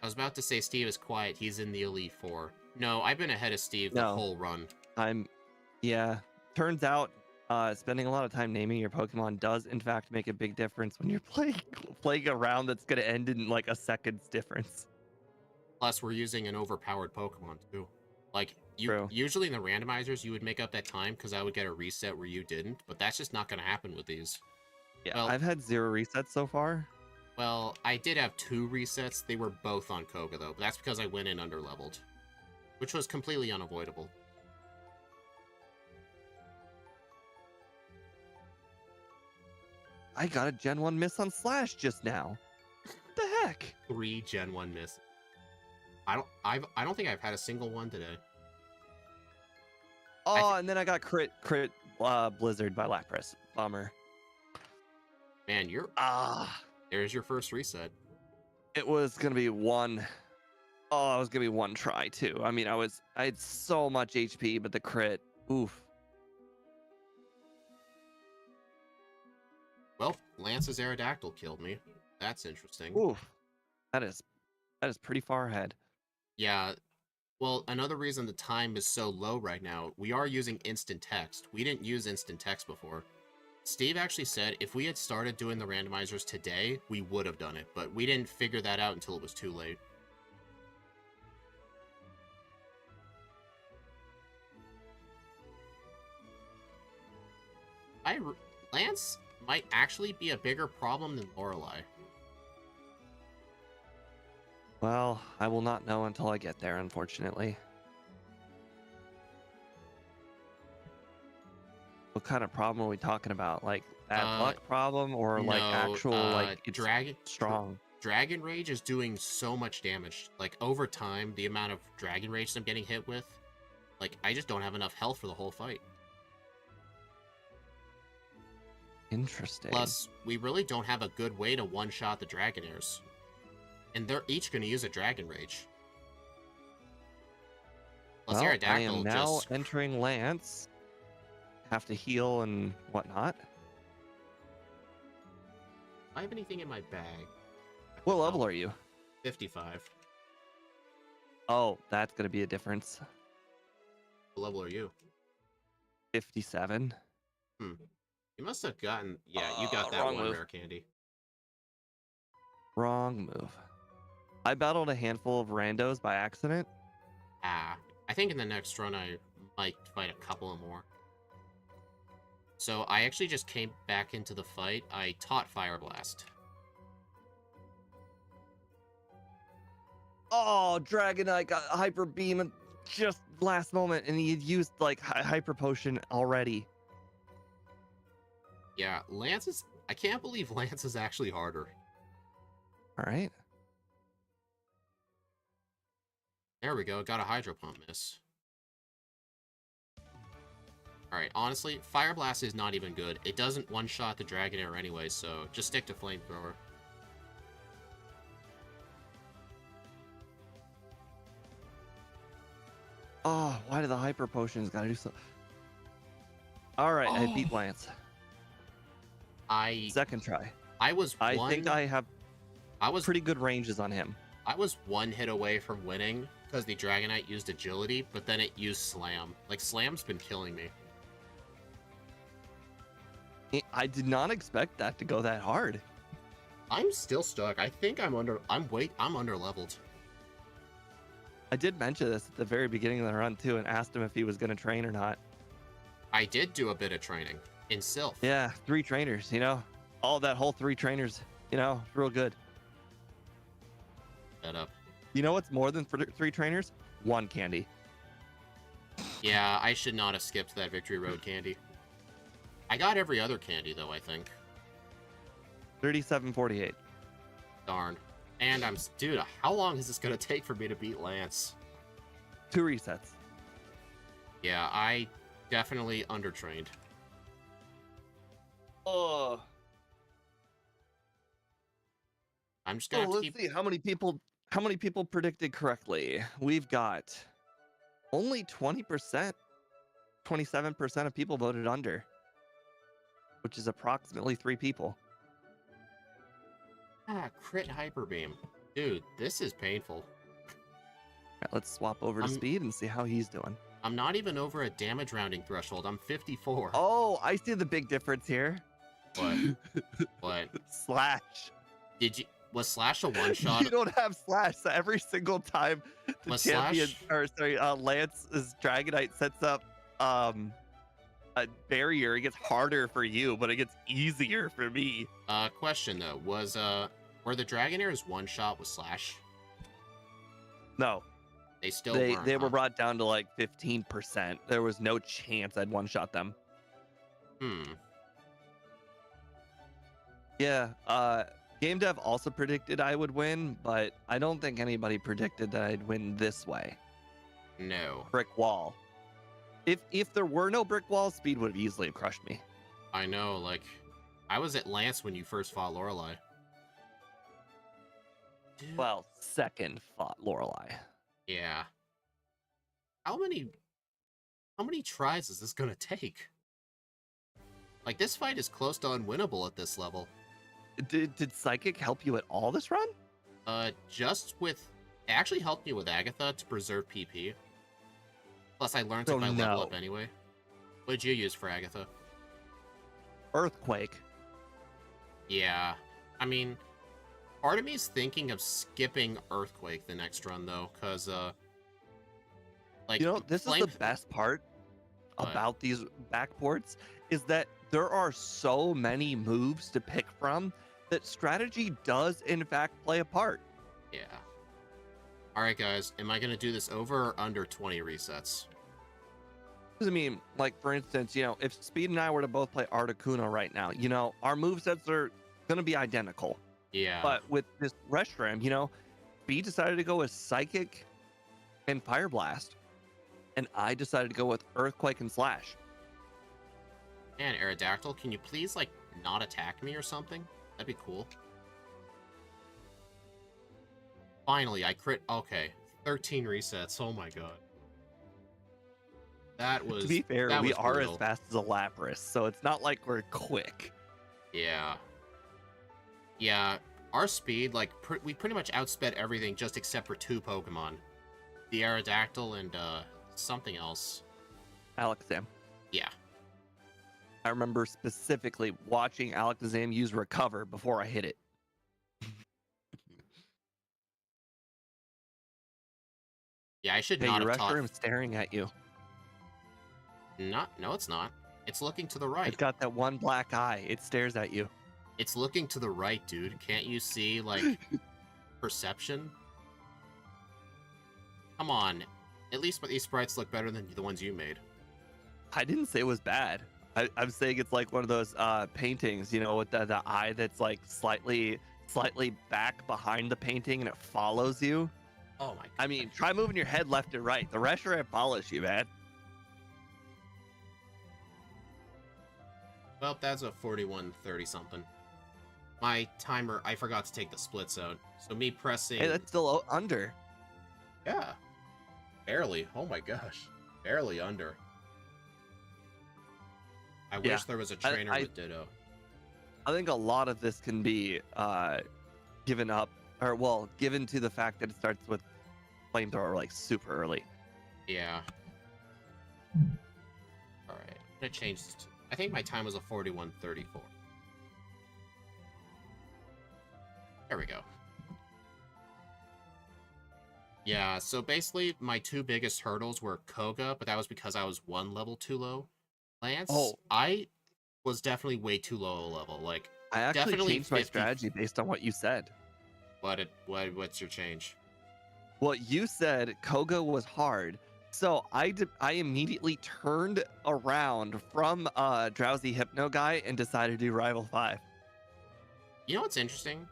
I was about to say Steve is quiet. He's in the Elite Four. No, I've been ahead of Steve the whole run. Yeah. Turns out spending a lot of time naming your Pokemon does, in fact, make a big difference when you're playing a round that's going to end in, like, a second's difference. Plus, we're using an overpowered Pokemon, too. Like, usually in the randomizers, you would make up that time because I would get a reset where you didn't, but that's just not going to happen with these. Yeah, well, I've had 0 resets so far. Well, I did have 2 resets. They were both on Koga, though, but that's because I went in underleveled, which was completely unavoidable. I got a Gen 1 miss on Slash just now. What the heck? 3 Gen 1 miss. I don't think I've had a single one today. Oh, and then I got crit Blizzard by Lapras. Bummer. Man, you're there's your first reset. It was gonna be one. Oh, it was gonna be one try too. I mean, I had so much HP, but the crit, oof. Well, Lance's Aerodactyl killed me. That's interesting. Oof. That is pretty far ahead. Yeah. Well, another reason the time is so low right now, we are using instant text. We didn't use instant text before. Steve actually said if we had started doing the randomizers today, we would have done it, but we didn't figure that out until it was too late. Lance might actually be a bigger problem than Lorelei. Well, I will not know until I get there, unfortunately. What kind of problem are we talking about? Like bad luck problem, or like actual like it's strong? Dragon Rage is doing so much damage. Like, over time, the amount of Dragon Rage I'm getting hit with, like, I just don't have enough health for the whole fight. Interesting. Plus, we really don't have a good way to one-shot the Dragonairs. And they're each going to use a Dragon Rage. Plus, Well, I Aerodactyl am now just... entering Lance. Have to heal and whatnot. Do I have anything in my bag? What level are you? 55. Oh, that's going to be a difference. What level are you? 57. You must have gotten... Yeah, you got that wrong one move. rare candy. Wrong move. I battled a handful of randos by accident. I think in the next run I might fight a couple more. So I actually just came back into the fight. I taught Fire Blast. Oh, Dragonite got Hyper Beam at just last moment, and he had used like Hyper Potion already. Yeah, Lance is... I can't believe Lance is actually harder. All right. There we go. Got a Hydro Pump miss. Alright, honestly, Fire Blast is not even good. It doesn't one-shot the Dragonair anyway, so just stick to Flamethrower. Oh, why do the Hyper Potions gotta do so? All right, I beat Lance. Second try. I was I think I have pretty good ranges on him. I was one hit away from winning because the Dragonite used Agility, but then it used Slam. Like, Slam's been killing me. I did not expect that to go that hard. I'm still stuck. I think I'm under leveled. I did mention this at the very beginning of the run too, and asked him if he was going to train or not. I did do a bit of training in Sylph. Yeah, 3 trainers, you know, all that whole 3 trainers, you know, real good. Shut up. You know what's more than 3 trainers? 1 candy. Yeah, I should not have skipped that Victory Road candy. I got every other candy though, I think. 37.48. Darn. And dude, how long is this gonna take for me to beat Lance? 2 resets. Yeah, I definitely undertrained. Oh. I'm just gonna let's see how many people predicted correctly. We've got only 20%, 27% of people voted under, which is approximately 3 people. Crit Hyper Beam. Dude, this is painful. All right, let's swap over to Speed and see how he's doing. I'm not even over a damage rounding threshold. I'm 54. Oh, I see the big difference here. What? What? Slash. Was Slash a one-shot? You don't have Slash, so every single time the champion, Lance's Dragonite sets up a barrier, it gets harder for you, but it gets easier for me. Question though, were the Dragonairs one-shot with Slash? No. They still weren't, they were brought down to like 15%. There was no chance I'd one-shot them. Yeah, Game Dev also predicted I would win, but I don't think anybody predicted that I'd win this way. No. Brick wall. If there were no brick wall, Speed would have easily crushed me. I know, like, I was at Lance when you first fought Lorelei. Well, second fought Lorelei. Yeah. How many tries is this gonna take? Like, this fight is close to unwinnable at this level. Did Psychic help you at all this run? Just with... It actually helped me with Agatha to preserve PP. Plus, I learned it by level up anyway. What did you use for Agatha? Earthquake. Yeah. I mean, part of me is thinking of skipping Earthquake the next run, though, because, like... You know, this is the best part about these backports, is that there are so many moves to pick from that strategy does, in fact, play a part. Yeah. Alright, guys. Am I going to do this over or under 20 resets? I mean, like, for instance, you know, if Speed and I were to both play Articuno right now, you know, our movesets are going to be identical. Yeah. But with this Reshiram, B decided to go with Psychic and Fire Blast, and I decided to go with Earthquake and Slash. Man, Aerodactyl, can you please, like, not attack me or something? That'd be cool. Finally, I crit. Okay. 13 resets. Oh my god. That was. To be fair, that we was are brutal. as fast as a Lapras, so it's not like we're quick. Yeah. Yeah. Our speed, like, we pretty much outsped everything just except for 2 Pokemon. The Aerodactyl and, something else. Alakazam. Yeah. I remember specifically watching Alakazam use Recover before I hit it. Yeah, I should Hey, not your have taught. Reshiram staring at you. No, it's not. It's looking to the right. It's got that one black eye. It stares at you. It's looking to the right, dude. Can't you see, like, perception? Come on. At least these sprites look better than the ones you made. I didn't say it was bad. I'm saying it's like one of those paintings, with the eye that's like slightly back behind the painting and it follows you. Oh my god. I mean, try moving your head left and right. The Reshiram follows you, man. Well, that's a 41:30 something. My timer, I forgot to take the splits out. So me pressing... Hey, that's still under. Yeah. Barely. Oh my gosh. Barely under. I wish there was a trainer with Ditto. I think a lot of this can be given to the fact that it starts with Flamethrower like super early. Yeah. Alright. I'm gonna change this to... I think my time was a 41:34. There we go. Yeah, so basically my 2 biggest hurdles were Koga, but that was because I was 1 level too low. Lance, I was definitely way too low a level. Like, I actually definitely changed my strategy based on what you said. What's your change? Well, you said Koga was hard, so I immediately turned around from Drowsy Hypno guy and decided to do Rival 5. You know what's interesting?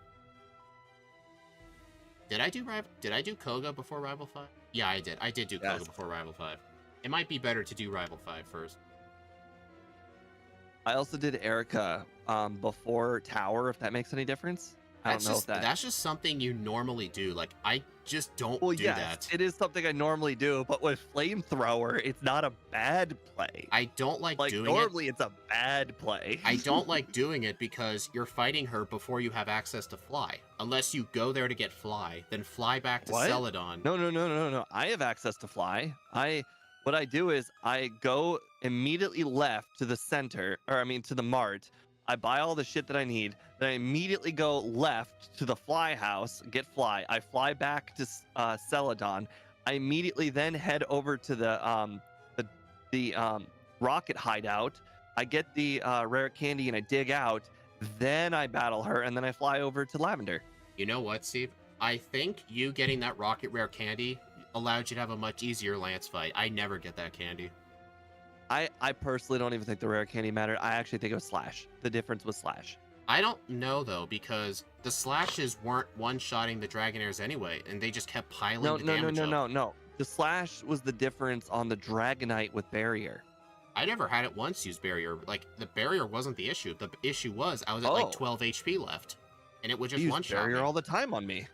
Did I do Koga before Rival 5? Yeah, I did. I did do Koga before Rival 5. It might be better to do Rival 5 first. I also did Erica before Tower, if that makes any difference. I don't know if that... That's just something you normally do. Like, I just don't do that. It is something I normally do, but with Flamethrower, it's not a bad play. I don't like doing it. Normally, it's a bad play. I don't like doing it because you're fighting her before you have access to Fly. Unless you go there to get Fly, then fly back to Celadon. No. I have access to Fly. What I do is I go immediately left to the center, to the mart. I buy all the shit that I need. Then I immediately go left to the Fly house, get Fly. I fly back to Celadon. I immediately then head over to the rocket hideout. I get the rare candy and I dig out. Then I battle her and then I fly over to Lavender. You know what, Steve? I think you getting that rocket rare candy allowed you to have a much easier Lance fight. I never get that candy. I personally don't even think the rare candy mattered. I actually think it was Slash. The difference was Slash. I don't know, though, because the Slashes weren't one-shotting the Dragonairs anyway, and they just kept piling the damage up. No. The Slash was the difference on the Dragonite with Barrier. I never had it once use Barrier. Like, the Barrier wasn't the issue. The issue was I was at, like, 12 HP left, and it would just one-shot me. Barrier all the time on me.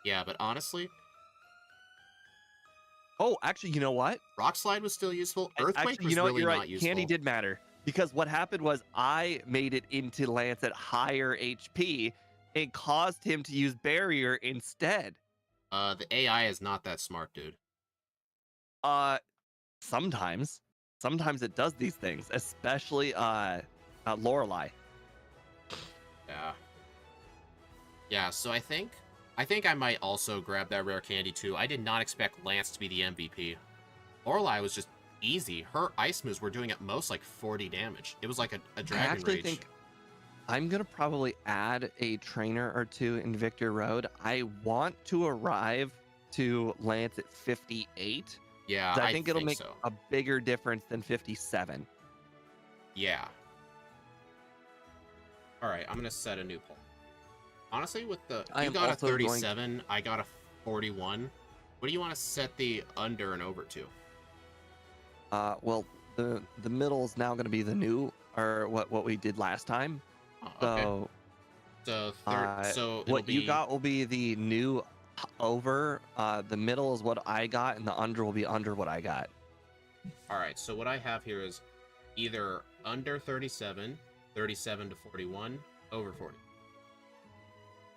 Yeah, but honestly... Oh, actually, you know what? Rock Slide was still useful. Earthquake was really not useful. Candy did matter. Because what happened was I made it into Lance at higher HP and caused him to use Barrier instead. The AI is not that smart, dude. Sometimes. Sometimes it does these things, especially Lorelei. Yeah. Yeah, so I think I might also grab that rare candy too. I did not expect Lance to be the MVP. Lorelei was just easy. Her ice moves were doing at most like 40 damage. It was like a Dragon I actually Rage. think I'm going to probably add a trainer or two in Victor Road. I want to arrive to Lance at 58. Yeah, I think it'll make so. a bigger difference than 57. Yeah. All right, I'm gonna set a new poll. Honestly, with the I you am got a also going. 37, I got a 41. What do you want to set the under and over to? Well, the middle is now going to be the new, or what we did last time. Oh, okay. So So so it'll what you be got will be the new over. The middle is what I got, and the under will be under what I got. all right. So what I have here is either under 37, 37 to 41, over 40.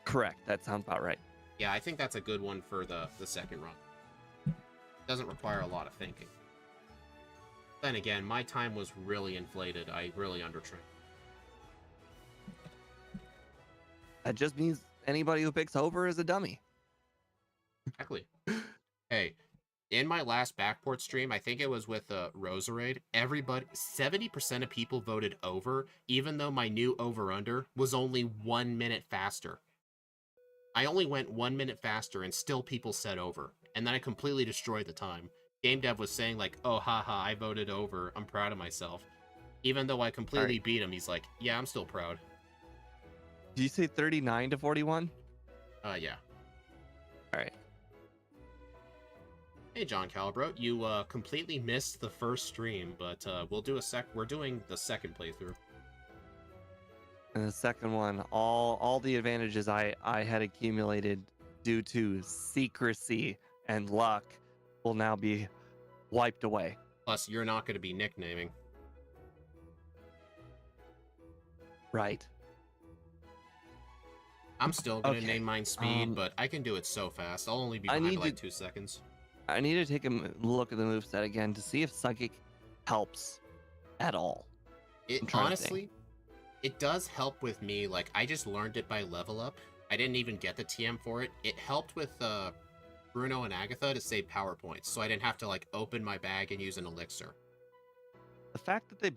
Correct. That sounds about right. Yeah, I think that's a good one for the second run. Doesn't require a lot of thinking. Then again, my time was really inflated. I really undertrained. That just means anybody who picks over is a dummy. Exactly. Hey, in my last Backport stream, I think it was with Roserade, 70% of people voted over, even though my new over-under was only 1 minute faster. I only went 1 minute faster, and still people said over. And then I completely destroyed the time. Game dev was saying, like, oh, haha, I voted over. I'm proud of myself. Even though I completely beat him, he's like, yeah, I'm still proud. Did you say 39 to 41? Yeah. All right. Hey, John Calibro, you completely missed the first stream, but we'll do we're doing the second playthrough. And the second one, all the advantages I had accumulated due to secrecy and luck will now be wiped away. Plus, you're not going to be nicknaming. Right. I'm still going to name mine Speed, but I can do it so fast. I'll only be behind like 2 seconds. I need to take a look at the moveset again to see if Psychic helps at all. Honestly, it does help with me. Like, I just learned it by level up. I didn't even get the TM for it. It helped with Bruno and Agatha to save power points, so I didn't have to, like, open my bag and use an elixir. The fact that they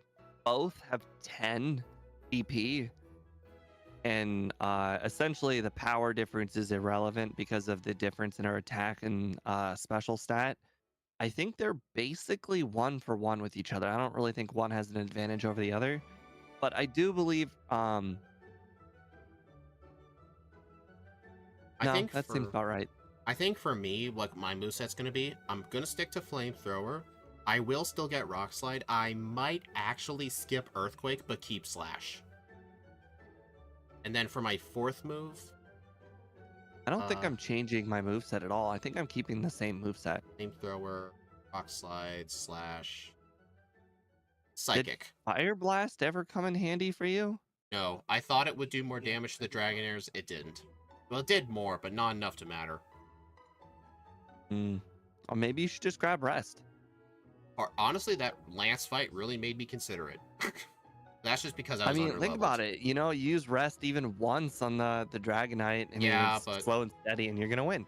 both have 10 EP and essentially the power difference is irrelevant because of the difference in our attack and special stat. I think they're basically 1-for-1 with each other. I don't really think one has an advantage over the other, but I do believe I think that seems about right. I think for me, what my moveset's going to be, I'm going to stick to Flamethrower. I will still get Rock Slide. I might actually skip Earthquake, but keep Slash. And then for my fourth move... I don't think I'm changing my moveset at all. I think I'm keeping the same moveset. Flamethrower, Rock Slide, Slash... Psychic. Did Fire Blast ever come in handy for you? No, I thought it would do more damage to the Dragonairs. It didn't. Well, it did more, but not enough to matter. Or maybe you should just grab Rest. Or honestly, that Lance fight really made me consider it. That's just because I was think about it. You know, use Rest even once on the Dragonite, and it's slow and steady, and you're gonna win.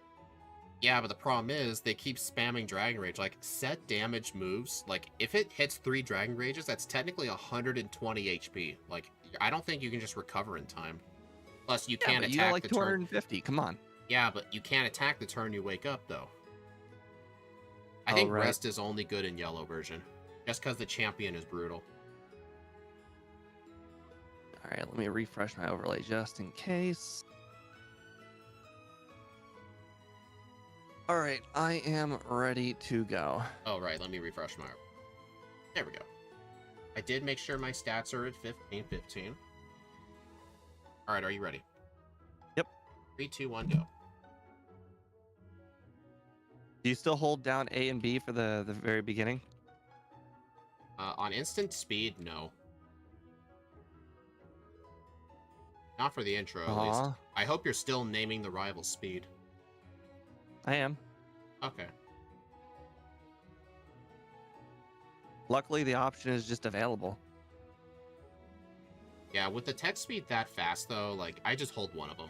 Yeah, but the problem is they keep spamming Dragon Rage. Like, set damage moves. Like, if it hits 3 Dragon Rages, that's technically 120 HP. Like, I don't think you can just recover in time. Plus, you can't attack you got like the 250. Come on. Yeah, but you can't attack the turn you wake up, though. I think Rest is only good in yellow version, just because the champion is brutal. All right, let me refresh my overlay just in case. All right, I am ready to go. Oh, right, let me refresh my... There we go. I did make sure my stats are at 15. All right, are you ready? Yep. 3, 2, 1, go. Do you still hold down A and B for the very beginning? On instant speed, no. Not for the intro, at least. I hope you're still naming the rival Speed. I am. Okay. Luckily, the option is just available. Yeah, with the tech speed that fast, though, like, I just hold one of them.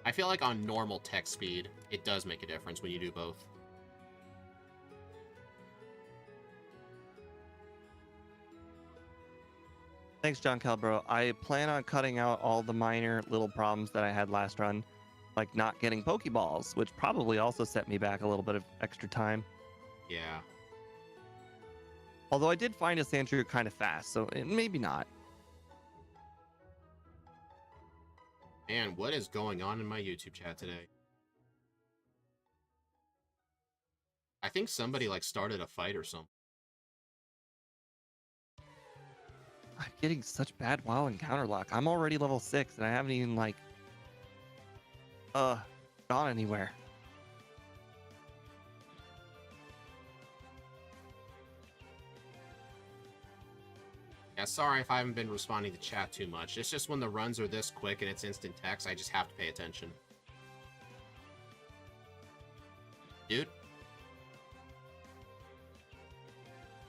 I feel like on normal tech speed, it does make a difference when you do both. Thanks, John Calbro. I plan on cutting out all the minor little problems that I had last run, like not getting pokeballs, which probably also set me back a little bit of extra time. Yeah. Although I did find a Sandshrew kind of fast, so maybe not. Man, what is going on in my YouTube chat today? I think somebody like started a fight or something. I'm getting such bad WoW encounter luck. I'm already level 6 and I haven't even like gone anywhere. Yeah, sorry if I haven't been responding to chat too much. It's just when the runs are this quick and it's instant text, I just have to pay attention. Dude?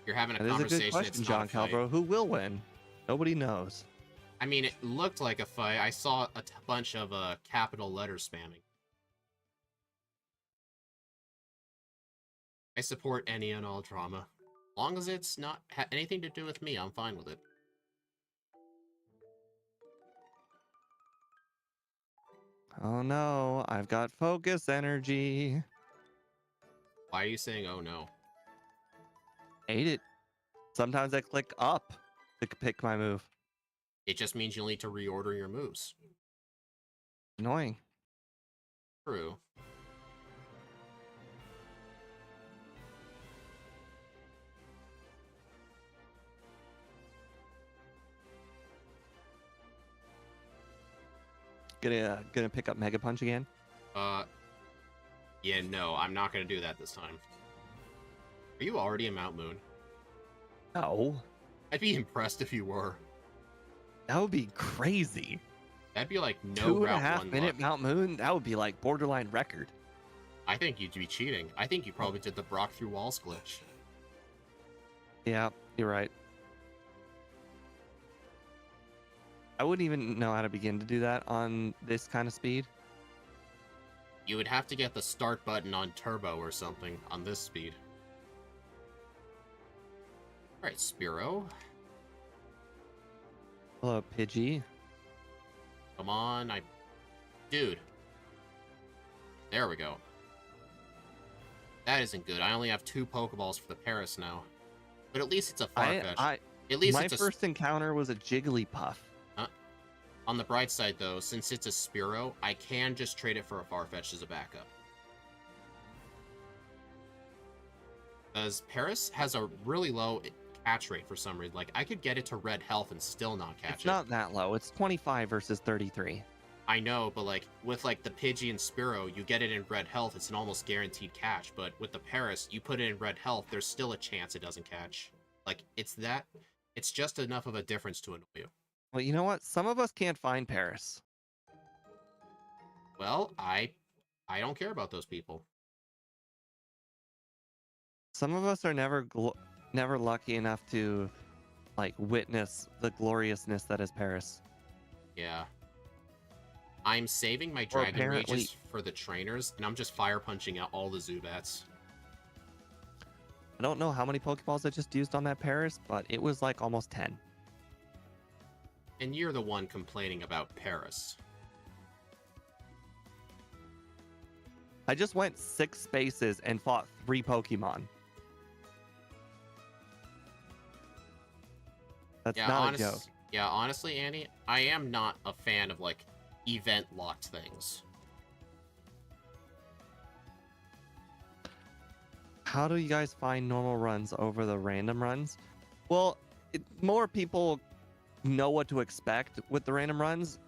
You're having a That is a conversation, good question, it's not John a fight. Calbro. Who will win? Nobody knows. I mean, it looked like a fight. I saw a bunch of capital letters spamming. I support any and all drama. As long as it's not anything to do with me, I'm fine with it. Oh no, I've got focus energy. Why are you saying, oh no? Hate it. Sometimes I click up to pick my move. It just means you'll need to reorder your moves. Annoying. True. Gonna pick up Mega Punch again? Yeah, no, I'm not gonna do that this time. Are you already in Mount Moon? No. I'd be impressed if you were. That would be crazy. That'd be like no Route 1 2.5 minute luck. Mount Moon? That would be like borderline record. I think you'd be cheating. I think you probably did the Brock through walls glitch. Yeah, you're right. I wouldn't even know how to begin to do that on this kind of speed. You would have to get the start button on turbo or something on this speed. Alright, Spearow. Hello, Pidgey. Come on, Dude. There we go. That isn't good. I only have 2 Pokeballs for the Paris now. But at least it's a Farfetch. At least my first encounter was a Jigglypuff. On the bright side, though, since it's a Spearow, I can just trade it for a Farfetch as a backup. Because Paris has a really low catch rate for some reason. Like, I could get it to red health and still not catch it. It's not that low. It's 25 versus 33. I know, but like, with like the Pidgey and Spearow, you get it in red health, it's an almost guaranteed catch. But with the Paris, you put it in red health, there's still a chance it doesn't catch. Like, it's just enough of a difference to annoy you. Well, you know what? Some of us can't find Paris. Well, I don't care about those people. Some of us are never lucky enough to like witness the gloriousness that is Paris. Yeah. I'm saving my Dragon Rages for the trainers, and I'm just fire punching out all the Zubats. I don't know how many Pokeballs I just used on that Paris, but it was like almost 10. And you're the one complaining about Paris. I just went 6 spaces and fought 3 Pokemon. That's not a joke. Yeah, honestly, Andy, I am not a fan of, like, event-locked things. How do you guys find normal runs over the random runs? Well, more people know what to expect with the random runs.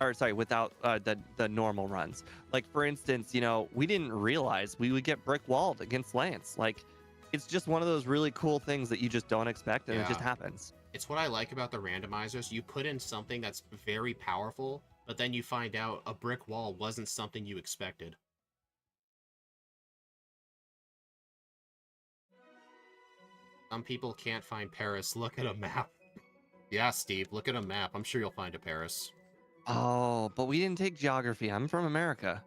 Or, sorry, without the normal runs. Like, for instance, you know, we didn't realize we would get brick walled against Lance. Like, it's just one of those really cool things that you just don't expect, and it just happens. It's what I like about the randomizers. You put in something that's very powerful, but then you find out a brick wall wasn't something you expected. Some people can't find Paris. Look at a map. Yeah, Steve, look at a map. I'm sure you'll find a Paris. Oh, but we didn't take geography. I'm from America.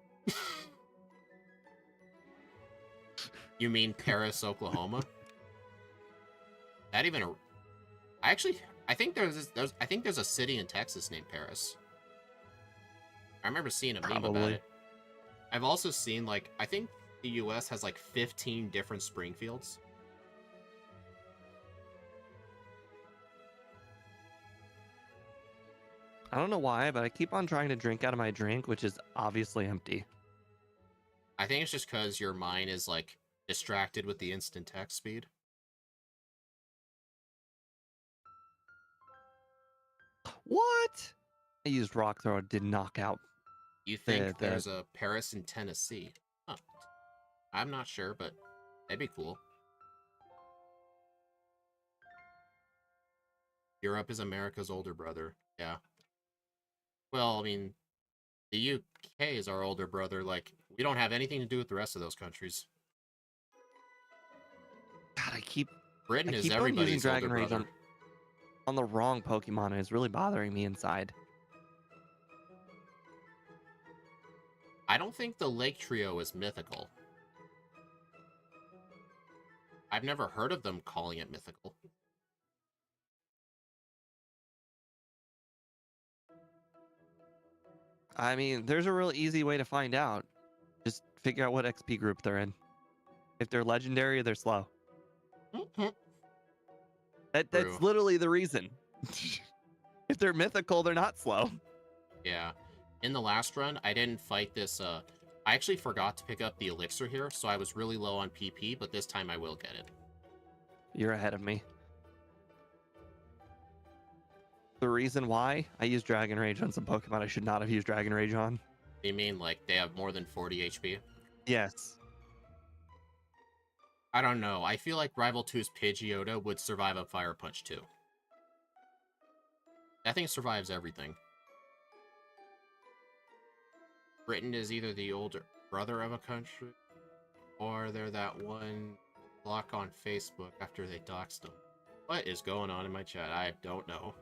You mean Paris, Oklahoma? That even I think there's a city in Texas named Paris. I remember seeing a meme about it. I've also seen, like, I think the US has like 15 different Springfields. I don't know why, but I keep on trying to drink out of my drink, which is obviously empty. I think it's just because your mind is, like, distracted with the instant text speed. What? I used rock throw, did knock out You the think there's a Paris in Tennessee? Huh. I'm not sure, but that'd be cool. Europe is America's older brother. Yeah. Well, I mean, the UK is our older brother. Like, we don't have anything to do with the rest of those countries. God, Britain I is keep on using everybody's older Dragon Rage brother. on the wrong Pokemon, and it's really bothering me inside. I don't think the Lake Trio is mythical. I've never heard of them calling it mythical. I mean, there's a real easy way to find out. Just figure out what XP group they're in. If they're legendary, they're slow. That's True. literally the reason. If they're mythical, they're not slow. Yeah. In the last run, I didn't fight this, I actually forgot to pick up the elixir here, so I was really low on PP, but this time I will get it. You're ahead of me. The reason why I used Dragon Rage on some Pokemon I should not have used Dragon Rage on. You mean, like, they have more than 40 HP? Yes. I don't know. I feel like Rival 2's Pidgeotto would survive a Fire Punch too. That thing survives everything. Britain is either the older brother of a country, or they're that one block on Facebook after they doxed them. What is going on in my chat? I don't know.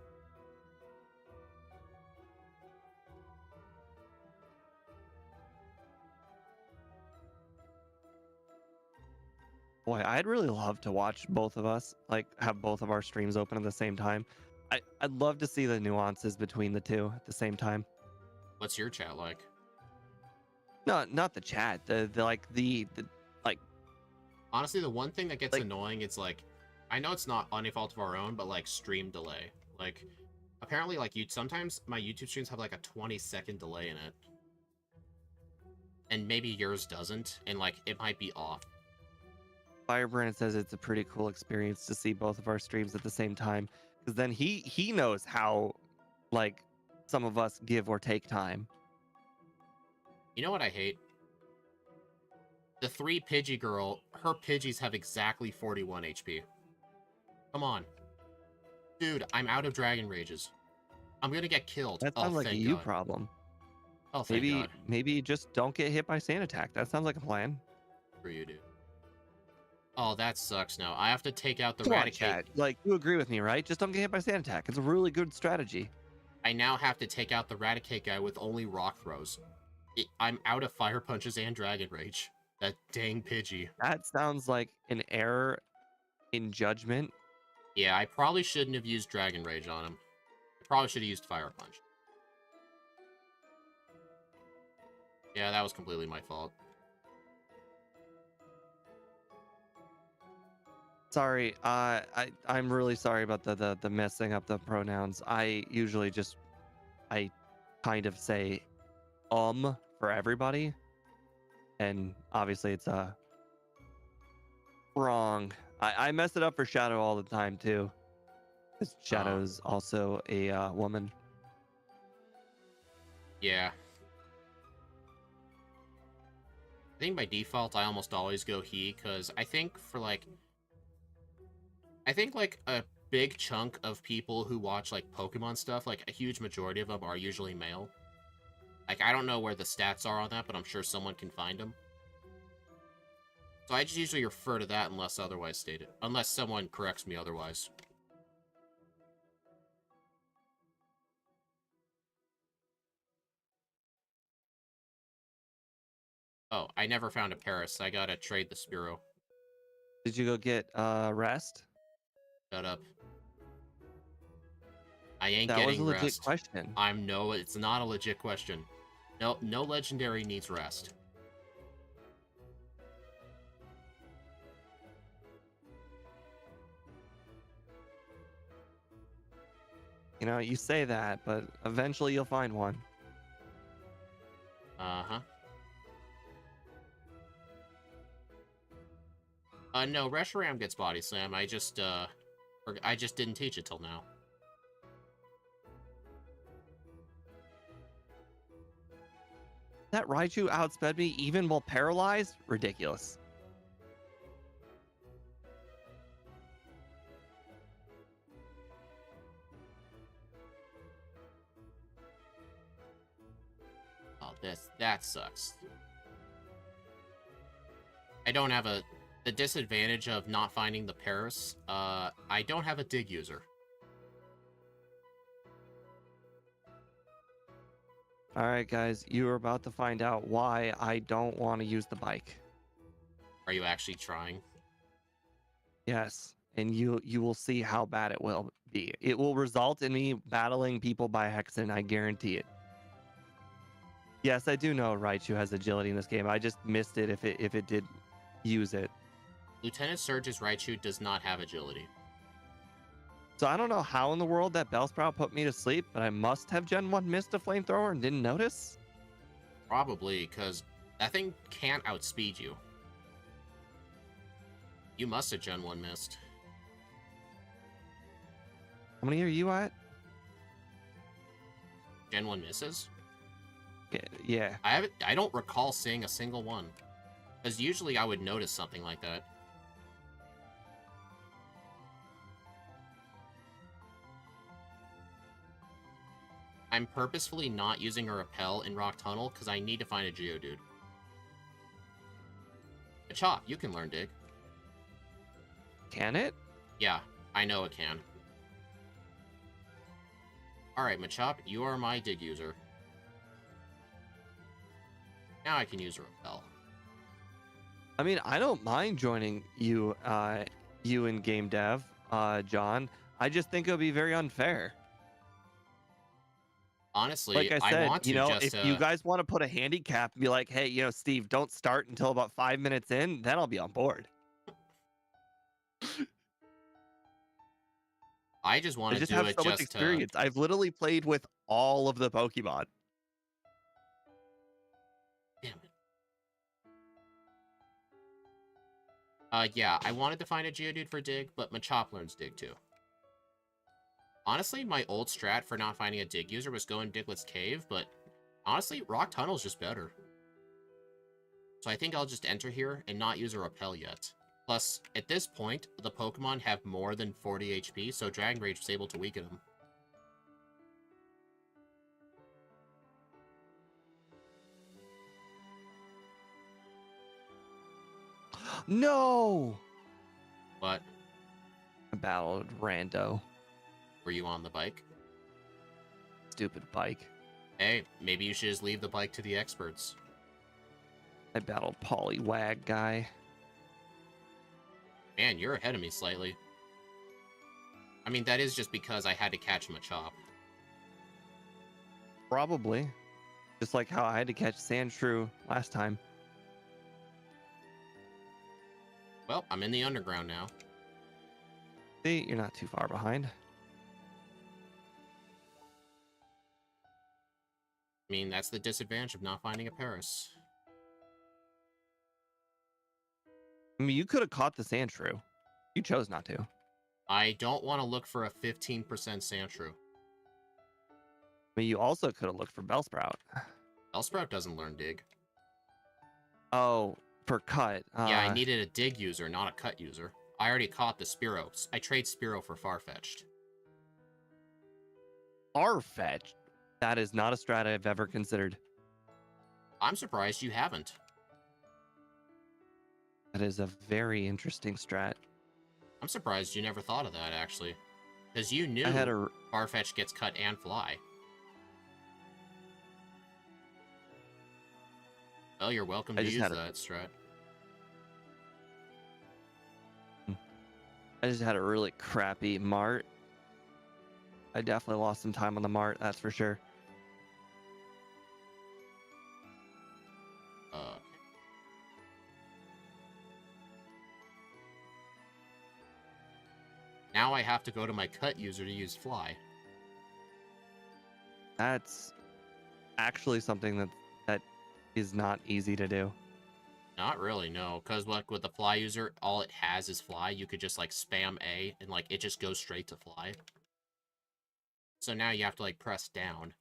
Boy, I'd really love to watch both of us, like have both of our streams open at the same time. I'd love to see the nuances between the two at the same time. What's your chat like? No, not the chat. The like the like Honestly, the one thing that gets like annoying is like, I know it's not any fault of our own, but like stream delay. Like, apparently, like sometimes my YouTube streams have like a 20-second delay in it, and maybe yours doesn't, and like it might be off. Firebrand says it's a pretty cool experience to see both of our streams at the same time, because then he knows how like some of us give or take time. You know what I hate? The 3 Pidgey girl, her Pidgeys have exactly 41 HP. Come on. Dude, I'm out of Dragon Rages. I'm gonna get killed. That Oh, sounds like a thank you God. problem. Oh, thank God. Maybe just don't get hit by sand attack. That sounds like a plan. For you, dude. Oh, that sucks now. I have to take out the Come on, Raticate. chat. Like, you agree with me, right? Just don't get hit by sand attack. It's a really good strategy. I now have to take out the Raticate guy with only rock throws. I'm out of Fire Punches and Dragon Rage. That dang Pidgey. That sounds like an error in judgment. Yeah, I probably shouldn't have used Dragon Rage on him. I probably should have used Fire Punch. Yeah, that was completely my fault. Sorry, I'm really sorry about the messing up the pronouns. I usually just I kind of say for everybody, and obviously it's wrong. I mess it up for Shadow all the time too, because Shadow's also a woman. Yeah. I think by default I almost always go he, because I think like a big chunk of people who watch like Pokemon stuff, like a huge majority of them are usually male. Like, I don't know where the stats are on that, but I'm sure someone can find them. So I just usually refer to that unless otherwise stated. Unless someone corrects me otherwise. Oh, I never found a Paris. I gotta trade the Spearow. Did you go get rest? Shut up. I ain't That was getting a legit rest. question. It's not a legit question. No legendary needs rest. You know, you say that, but eventually you'll find one. Uh-huh. No, Reshiram gets body slam. I just didn't teach it till now. That Raichu outsped me even while paralyzed? Ridiculous. Oh, that sucks. I don't have the disadvantage of not finding the Paris. I don't have a dig user. All right, guys, you are about to find out why I don't want to use the bike. Are you actually trying? Yes, and you will see how bad it will be. It will result in me battling people by Hexen, I guarantee it. Yes, I do know Raichu has agility in this game. I just missed it if it did use it. Lieutenant Surge's Raichu does not have agility. So I don't know how in the world that Bellsprout put me to sleep, but I must have Gen 1 missed a flamethrower and didn't notice. Probably, because that thing can't outspeed you. You must have Gen 1 missed. How many are you at? Gen 1 misses? Yeah. I don't recall seeing a single one. Because usually I would notice something like that. I'm purposefully not using a repel in Rock Tunnel because I need to find a Geodude. Machop, you can learn Dig. Can it? Yeah, I know it can. Alright, Machop, you are my Dig user. Now I can use a repel. I mean, I don't mind joining you in game dev, John. I just think it would be very unfair. Honestly, Like I I said, want to you know, just... if you guys want to put a handicap and be like, hey, you know, Steve, don't start until about 5 minutes in, then I'll be on board. I just want I to just do have it so much just to... experience. I've literally played with all of the Pokemon. Damn it. Yeah, I wanted to find a Geodude for Dig, but Machop learns Dig too. Honestly, my old strat for not finding a Dig user was going Diglett's Cave, but honestly, Rock Tunnel's just better. So I think I'll just enter here and not use a Repel yet. Plus, at this point, the Pokemon have more than 40 HP, so Dragon Rage was able to weaken them. No! But, I battled Rando. were you on the bike? Stupid bike. Hey, maybe you should just leave the bike to the experts. I battled Poliwag guy. Man, you're ahead of me slightly. I mean, that is just because I had to catch Machop. Probably. Just like how I had to catch Sandshrew last time. Well, I'm in the underground now. See, you're not too far behind. I mean, that's the disadvantage of not finding a Paris. I mean, you could have caught the Sandshrew. You chose not to. I don't want to look for a 15% Sandshrew. I mean, you also could have looked for Bellsprout. Bellsprout doesn't learn Dig. Oh, for cut. Yeah, I needed a Dig user, not a Cut user. I already caught the Spearow. I trade Spearow for Farfetch'd. Farfetch'd? That is not a strat I've ever considered. I'm surprised you haven't. That is a very interesting strat. I'm surprised you never thought of that, actually. Because you knew Farfetch'd gets Cut and Fly. Well, you're welcome to use that strat. I just had a really crappy Mart. I definitely lost some time on the Mart, that's for sure. Now I have to go to my Cut user to use Fly. That's actually something that is not easy to do. Not really, no. Because like with the fly user, all it has is fly. You could just like spam A and like it just goes straight to fly. So now you have to like press down.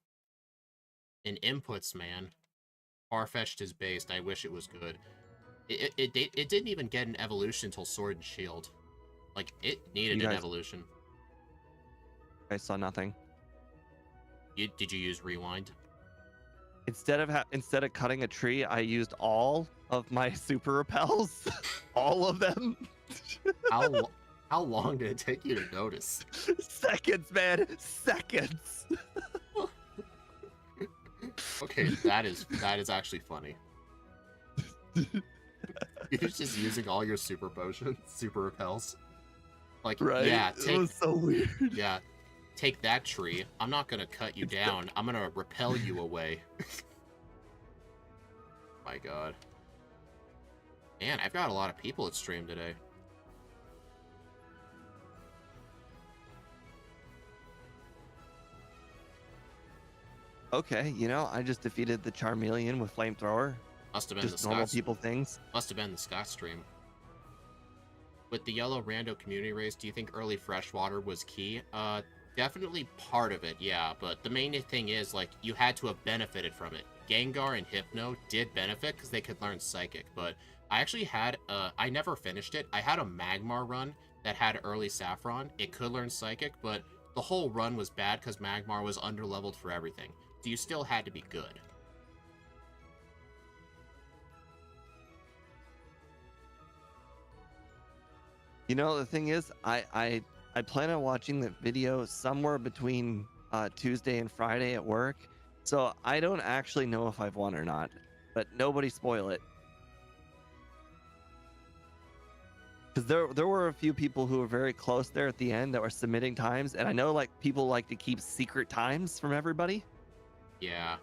In inputs, man. Farfetched is based. I wish it was good. It didn't even get an evolution until Sword and Shield. Like, it needed You an guys, evolution. I saw nothing. Did you use Rewind? Instead of cutting a tree, I used all of my super repels, all of them. How how long did it take you to notice? Seconds, man, seconds. Okay, that is actually funny. You're just using all your super potions, super repels. Like, Right? yeah, It was so weird. yeah, take that tree. I'm not gonna cut you down. I'm gonna repel you away. My God. Man, I've got a lot of people at stream today. Okay, you know, I just defeated the Charmeleon with flamethrower. Must have been Just the normal Scott. people things. Must have been the Scott stream. With the yellow rando community race, do you think early freshwater was key? Definitely part of it, yeah. But the main thing is, like, you had to have benefited from it. Gengar and Hypno did benefit because they could learn Psychic. But I actually had, I never finished it. I had a Magmar run that had early Saffron. It could learn Psychic, but the whole run was bad because Magmar was underleveled for everything. So you still had to be good. You know, the thing is, I plan on watching the video somewhere between Tuesday and Friday at work, so I don't actually know if I've won or not. But nobody spoil it, because there were a few people who were very close there at the end that were submitting times, and I know like people like to keep secret times from everybody. Yeah.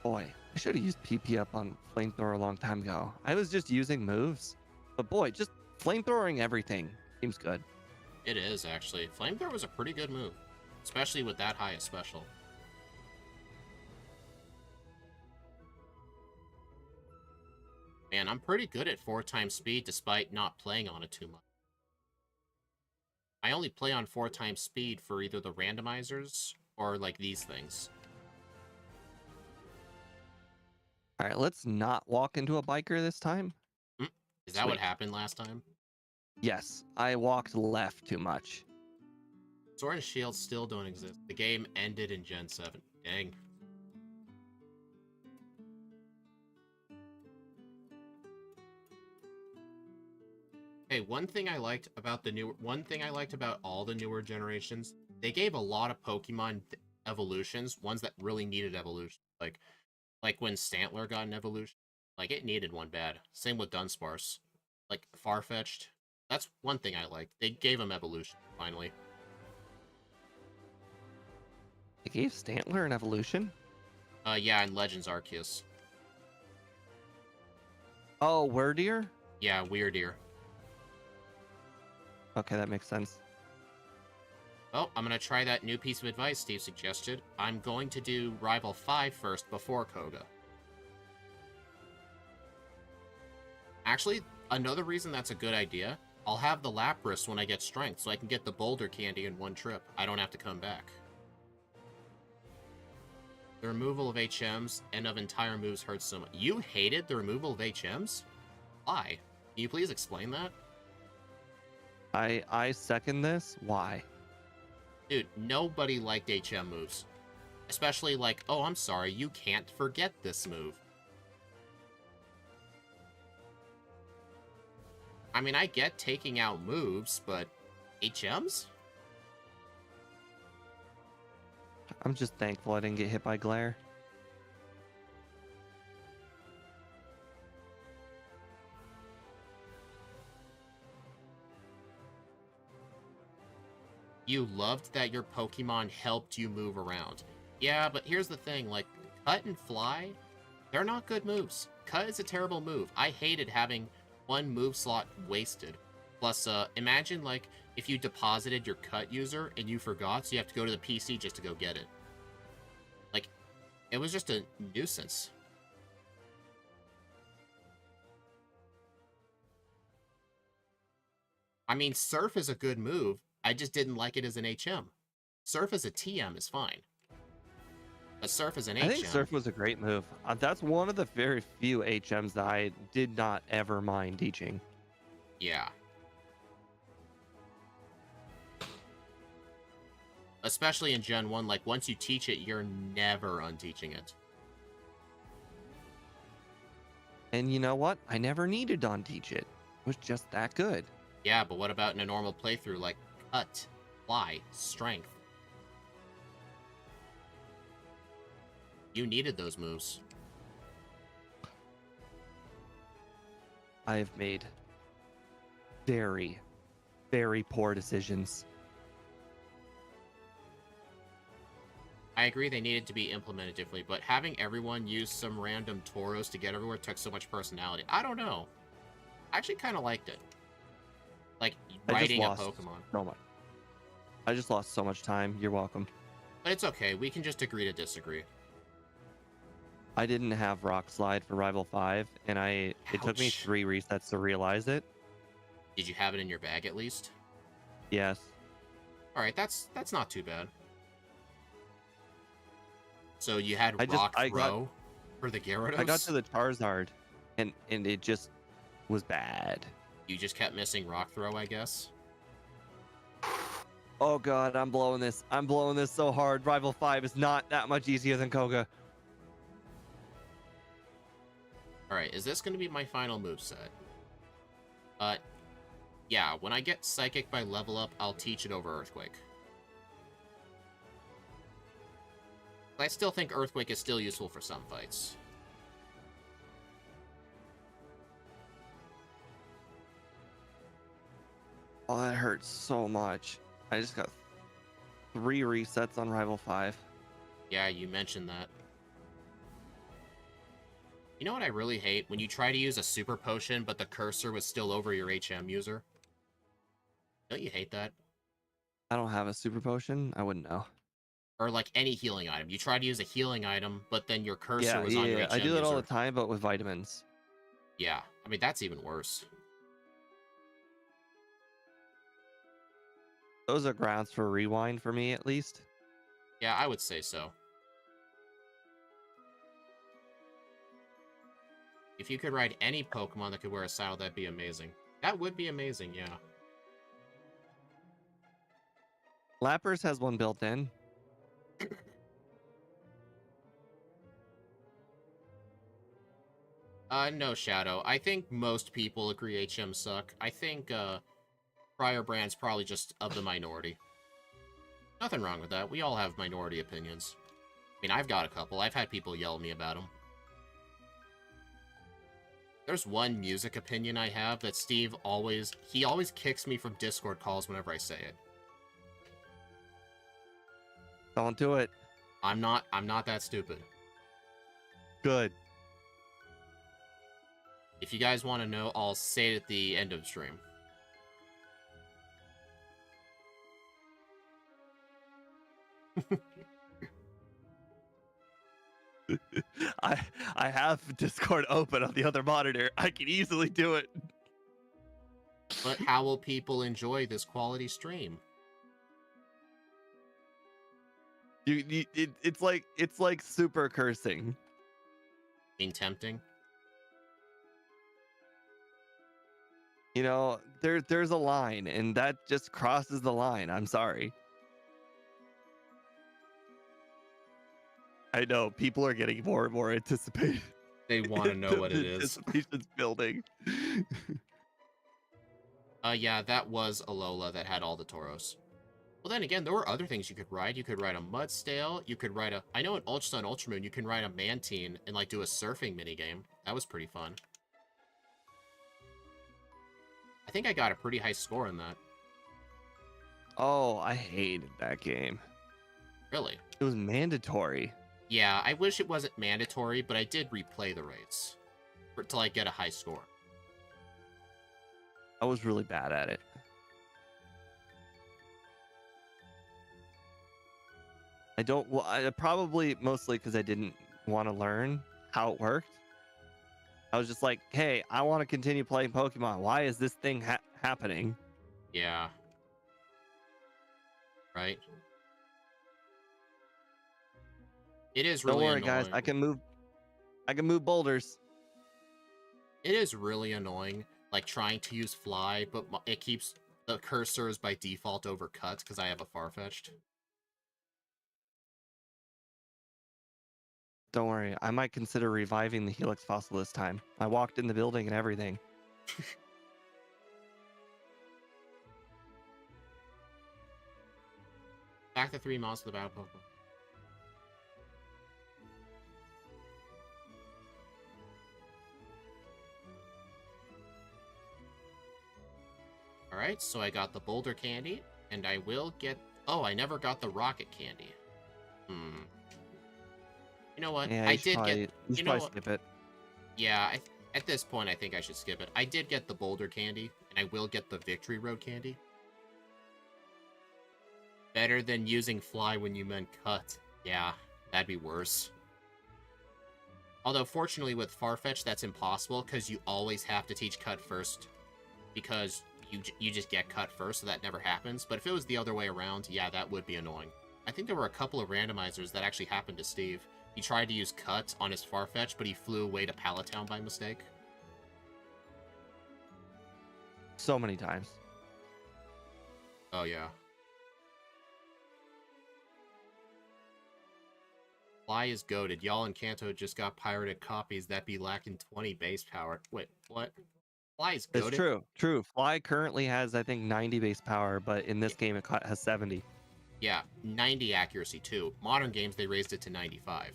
Boy, I should have used PP up on flamethrower a long time ago. I was just using moves, but boy, just flamethrowing everything seems good. It is, actually. Flamethrower was a pretty good move. Especially with that high a special. Man, I'm pretty good at 4x speed despite not playing on it too much. I only play on 4x speed for either the randomizers or, like, these things. All right, let's not walk into a biker this time. Is that what happened last time? Yes, I walked left too much. Sword and Shield still don't exist. The game ended in Gen 7. Dang. Hey, one thing I liked about all the newer generations, they gave a lot of Pokemon evolutions, ones that really needed evolution. Like when Stantler got an evolution, like it needed one bad. Same with Dunsparce. Like Farfetch'd. That's one thing I liked. They gave him evolution, finally. They gave Stantler an evolution? Yeah, in Legends Arceus. Oh, Wordeer? Yeah, Weirdeer. Okay, that makes sense. Well, I'm going to try that new piece of advice Steve suggested. I'm going to do Rival 5 first before Koga. Actually, another reason that's a good idea, I'll have the Lapras when I get Strength, so I can get the Boulder Candy in one trip. I don't have to come back. The removal of HMs and of entire moves hurts so much. You hated the removal of HMs? Why? Can you please explain that? I second this. Why? Dude, nobody liked HM moves. Especially like, oh, I'm sorry, you can't forget this move. I mean, I get taking out moves, but HMs? I'm just thankful I didn't get hit by glare. You loved that your Pokemon helped you move around. Yeah, but here's the thing, like, cut and fly, they're not good moves. Cut is a terrible move. I hated having one move slot wasted. Plus, imagine, like, if you deposited your cut user and you forgot, so you have to go to the PC just to go get it. Like, it was just a nuisance. I mean, Surf is a good move. I just didn't like it as an HM. Surf as a TM is fine. But Surf as an HM... I think Surf was a great move. That's one of the very few HMs that I did not ever mind teaching. Yeah. Especially in Gen 1, like, once you teach it, you're never unteaching it. And you know what? I never needed to unteach it. It was just that good. Yeah, but what about in a normal playthrough, like cut, fly, strength? You needed those moves. I have made very, very poor decisions. I agree they needed to be implemented differently, but having everyone use some random Tauros to get everywhere took so much personality. I don't know. I actually kind of liked it. Like, writing a Pokemon. So much. I just lost so much time. You're welcome. But it's okay. We can just agree to disagree. I didn't have Rock Slide for Rival 5, and it took me 3 resets to realize it. Did you have it in your bag at least? Yes. All right, that's not too bad. So you had Rock Throw for the Gyarados? I got to the Charizard, and it just was bad. You just kept missing Rock Throw, I guess? Oh god, I'm blowing this. I'm blowing this so hard. Rival 5 is not that much easier than Koga. Alright, is this going to be my final moveset? Yeah, when I get Psychic by level up, I'll teach it over Earthquake. I still think Earthquake is still useful for some fights. Oh, that hurts so much. I just got 3 resets on Rival 5. Yeah, you mentioned that. You know what I really hate? When you try to use a super potion, but the cursor was still over your HM user. Don't you hate that? I don't have a super potion. I wouldn't know. Or like any healing item. You try to use a healing item, but then your cursor was on your HM I do that user. all the time, but with vitamins. Yeah, I mean, that's even worse. Those are grounds for rewind for me, at least. Yeah, I would say so. If you could ride any Pokemon that could wear a saddle, that'd be amazing. That would be amazing, yeah. Lapras has one built in. No, Shadow. I think most people agree HM suck. I think, Prior Brand's probably just of the minority. Nothing wrong with that. We all have minority opinions. I mean, I've got a couple. I've had people yell at me about them. There's one music opinion I have that Steve always kicks me from Discord calls whenever I say it. Don't do it. I'm not that stupid. Good. If you guys want to know, I'll say it at the end of stream. I have Discord open on the other monitor. I can easily do it. But how will people enjoy this quality stream? It's like super cursing. Being tempting? You know, there's a line, and that just crosses the line. I'm sorry. I know people are getting more and more anticipated. They want to know what it is. Anticipation's building. Yeah, that was Alola that had all the Tauros. Well, then again, there were other things you could ride. You could ride a Mudstale. You could ride I know in Ultra Sun, Ultra Moon, you can ride a Mantine and, like, do a surfing minigame. That was pretty fun. I think I got a pretty high score in that. Oh, I hated that game. Really? It was mandatory. Yeah, I wish it wasn't mandatory, but I did replay the race to like get a high score. I was really bad at it. Probably mostly because I didn't want to learn how it worked. I was just like, hey, I want to continue playing Pokemon. Why is this thing happening? Yeah. Right. It is really Don't worry, annoying. guys. I can move boulders. It is really annoying, like trying to use fly, but it keeps the cursors by default over cut because I have a Farfetch'd. Don't worry. I might consider reviving the Helix fossil this time. I walked in the building and everything. Back to 3 miles to the battle Pokemon. Alright, so I got the boulder candy, and I will get... Oh, I never got the rocket candy. You know what? Yeah, I did probably, get... You should probably skip it. Yeah, at this point, I think I should skip it. I did get the boulder candy, and I will get the Victory Road candy. Better than using fly when you meant cut. Yeah, that'd be worse. Although, fortunately, with Farfetch, that's impossible, because you always have to teach cut first. Because you just get cut first, so that never happens. But if it was the other way around, yeah, that would be annoying. I think there were a couple of randomizers that actually happened to Steve. He tried to use cut on his Farfetch, but he flew away to Pallet Town by mistake. So many times. Oh, yeah. Fly is goated. Y'all in Kanto just got pirated copies that be lacking 20 base power. Wait, what? Fly is goated? It's true. Fly currently has, I think, 90 base power, but in this game it has 70. Yeah, 90 accuracy too. Modern games, they raised it to 95.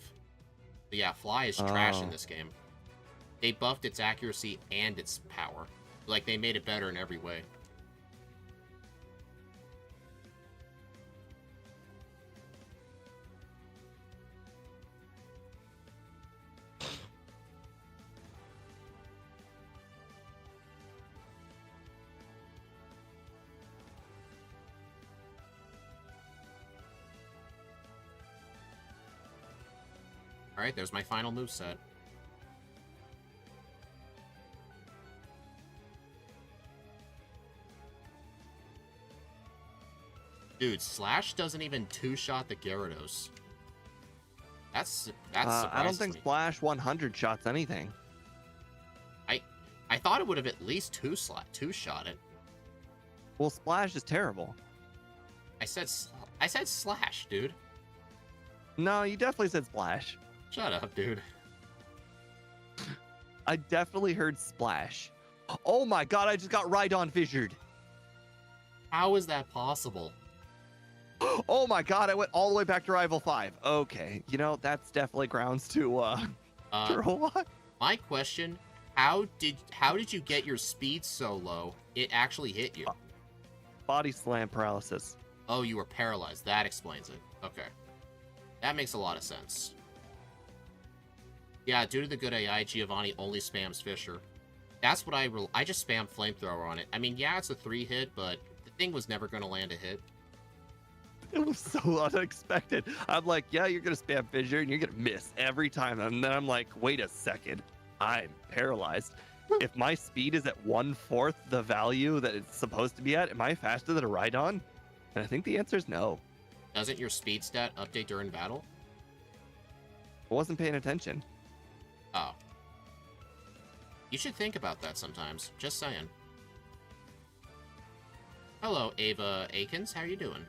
But yeah, Fly is trash in this game. They buffed its accuracy and its power. Like, they made it better in every way. Alright, there's my final moveset. Dude, Slash doesn't even two-shot the Gyarados. That's surprising. I don't think Splash 100 shots anything. I thought it would have at least two-shot it. Well, Splash is terrible. I said Slash, dude. No, you definitely said Splash. Shut up, dude. I definitely heard Splash. Oh my god, I just got Rhydon fissured. How is that possible? Oh my god, I went all the way back to Rival 5. Okay, you know, that's definitely grounds to roll on. My question, how did you get your speed so low it actually hit you? Body slam paralysis. Oh, you were paralyzed. That explains it. Okay. That makes a lot of sense. Yeah, due to the good AI, Giovanni only spams Fisher. That's what I just spam Flamethrower on it. I mean, yeah, it's a 3-hit, but the thing was never going to land a hit. It was so unexpected. I'm like, yeah, you're going to spam Fissure and you're going to miss every time. And then I'm like, wait a second. I'm paralyzed. If my speed is at 1/4 the value that it's supposed to be at, am I faster than a Rhydon? And I think the answer is no. Doesn't your speed stat update during battle? I wasn't paying attention. Oh. You should think about that sometimes. Just saying. Hello, Ava Akins. How are you doing?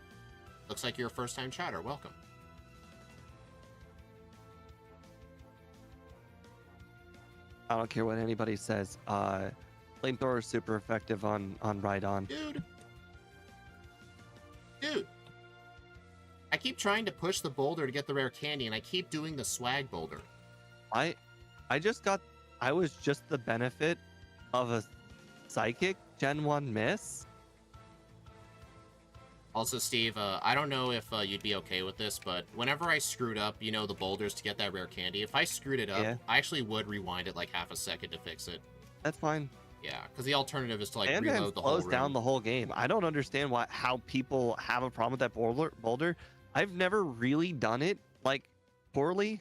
Looks like you're a first-time chatter. Welcome. I don't care what anybody says. Flamethrower is super effective on Rhydon. Dude. I keep trying to push the boulder to get the rare candy, and I keep doing the swag boulder. I was just the benefit of a psychic Gen 1 miss. Also, Steve, I don't know if you'd be okay with this, but whenever I screwed up, you know, the boulders to get that rare candy, if I screwed it up, Yeah, I actually would rewind it like half a second to fix it. that's fine. Yeah, because the alternative is to like Sandman reload the whole slows down room. the whole game. I don't understand how people have a problem with that boulder. I've never really done it like poorly.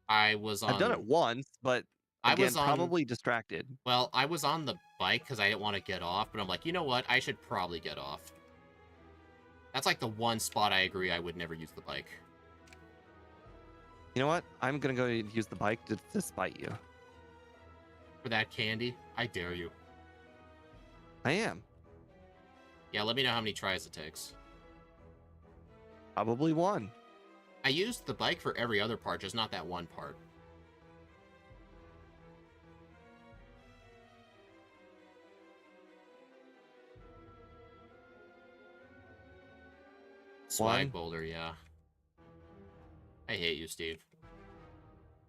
I was I've done it on, once, but I again, was on, probably distracted. well, I was on the bike because I didn't want to get off, but I'm like, you know what? I should probably get off. That's like the one spot I agree I would never use the bike. You know what? I'm gonna go use the bike to spite you. For that candy, I dare you. I am. Yeah, let me know how many tries it takes. Probably one. I used the bike for every other part, just not that one part. Swag One. boulder, yeah. I hate you, Steve.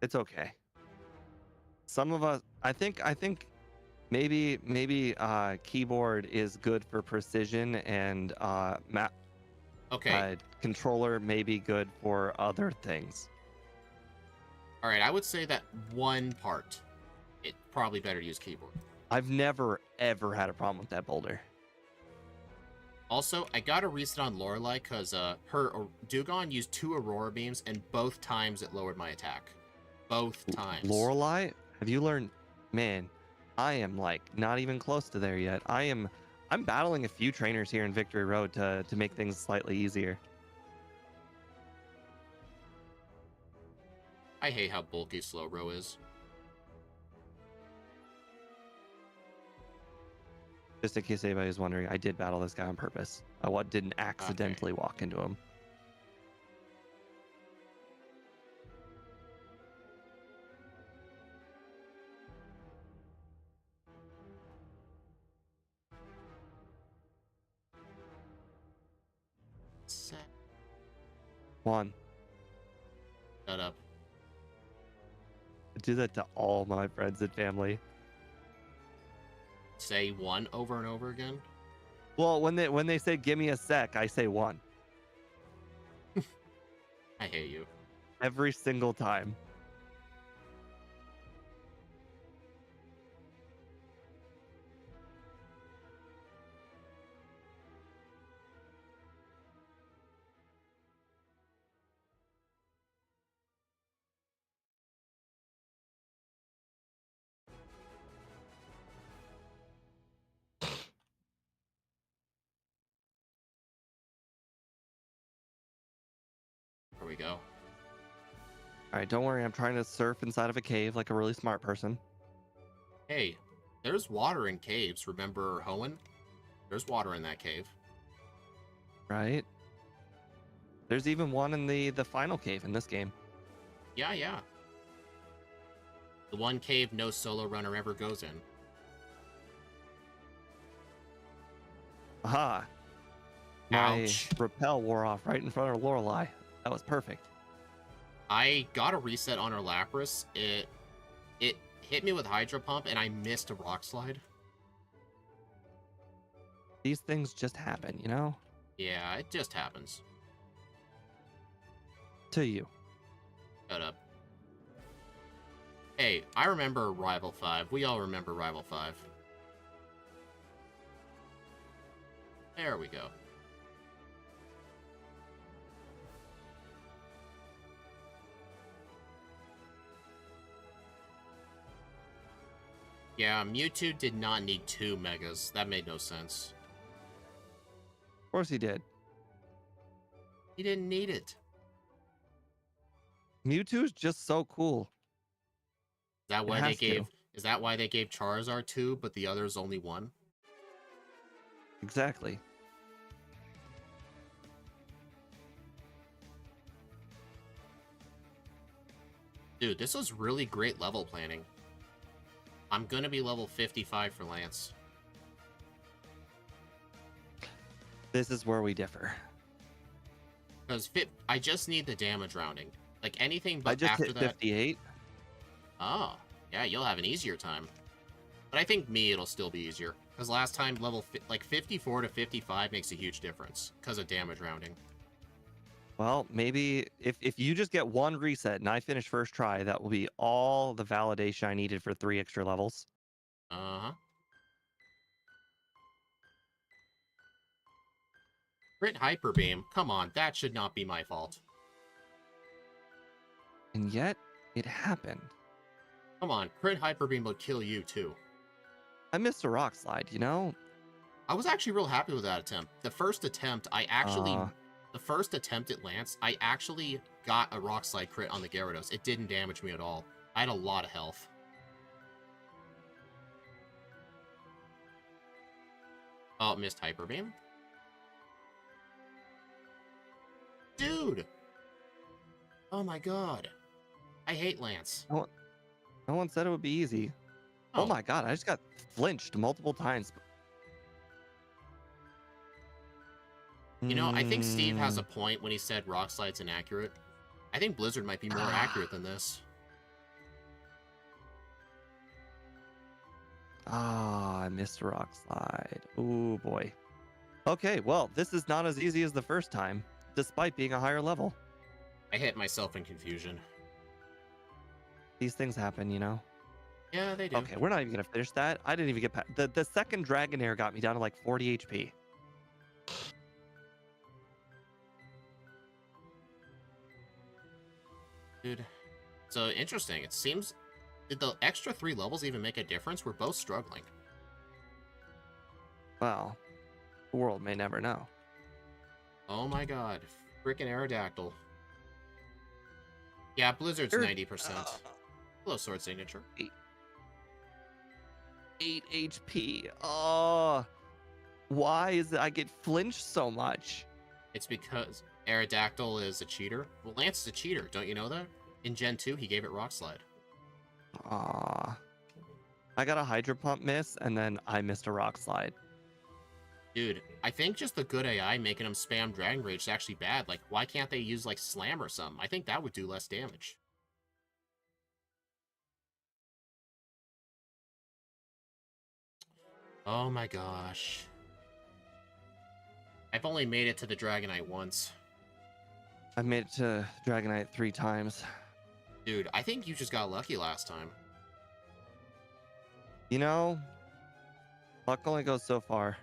It's okay. Some of us, I think maybe keyboard is good for precision and Okay, controller may be good for other things. alright, I would say that one part, it's probably better to use keyboard. I've never ever had a problem with that boulder. Also, I got a reset on Lorelei because her Dugong used 2 Aurora beams, and both times it lowered my attack. Both times. Lorelei, have you learned? Man, I am like not even close to there yet. I'm battling a few trainers here in Victory Road to make things slightly easier. I hate how bulky Slowbro is. Just in case anybody is wondering, I did battle this guy on purpose. I didn't accidentally walk into him. One. Shut up. I do that to all my friends and family. Say 1 over and over again? Well, when they say give me a sec, I say 1. I hate you. Every single time. There we go. All right, don't worry. I'm trying to surf inside of a cave like a really smart person. Hey, there's water in caves, remember Hoenn? There's water in that cave. Right? There's even one in the final cave in this game. Yeah, yeah. The one cave no solo runner ever goes in. Aha. My Ouch. repel wore off right in front of Lorelei. That was perfect. I got a reset on her Lapras. It hit me with Hydro Pump, and I missed a Rock Slide. These things just happen, you know? Yeah, it just happens. To you. Shut up. Hey, I remember Rival 5. We all remember Rival 5. There we go. Yeah, Mewtwo did not need 2 Megas. That made no sense. Of course he did. He didn't need it. Mewtwo's just so cool. Is that why they gave? Is that why they gave Charizard 2, but the others only 1? Exactly. Dude, this was really great level planning. I'm gonna be level 55 for Lance. This is where we differ. Because I just need the damage rounding. Like anything but I just after hit that. 58. Oh, yeah, you'll have an easier time. But I think it'll still be easier. Because last time, like 54 to 55 makes a huge difference because of damage rounding. Well, maybe if you just get one reset and I finish first try, that will be all the validation I needed for 3 extra levels. Uh-huh. Crit Hyper Beam. Come on, that should not be my fault. And yet, it happened. Come on, Crit Hyper Beam would kill you, too. I missed a rock slide, you know? I was actually real happy with that attempt. The first attempt, the first attempt at Lance, I actually got a rock slide crit on the Gyarados. It didn't damage me at all. I had a lot of health. Oh, missed Hyper Beam. Dude! Oh my god. I hate Lance. No one said it would be easy. Oh my god, I just got flinched multiple times. You know, I think Steve has a point when he said Rock Slide's inaccurate. I think Blizzard might be more accurate than this. I missed a rock slide. Oh boy. Okay, well, this is not as easy as the first time, despite being a higher level. I hit myself in confusion. These things happen, you know? Yeah, they do. Okay, we're not even going to finish that. I didn't even get past... The second Dragonair got me down to like 40 HP. Dude. So, interesting. It seems... Did the extra 3 levels even make a difference? We're both struggling. Well, the world may never know. Oh my god. Freaking Aerodactyl. Yeah, Blizzard's 90%. Hello, Sword Signature. 8 HP. Oh, why is it I get flinched so much? It's because Aerodactyl is a cheater. Well, Lance is a cheater. Don't you know that? In Gen 2, he gave it Rock Slide. I got a Hydro Pump miss, and then I missed a Rock Slide. Dude, I think just the good AI making him spam Dragon Rage is actually bad. Like, why can't they use, like, Slam or something? I think that would do less damage. Oh my gosh. I've only made it to the Dragonite once. I've made it to Dragonite 3 times. Dude, I think you just got lucky last time. You know, luck only goes so far.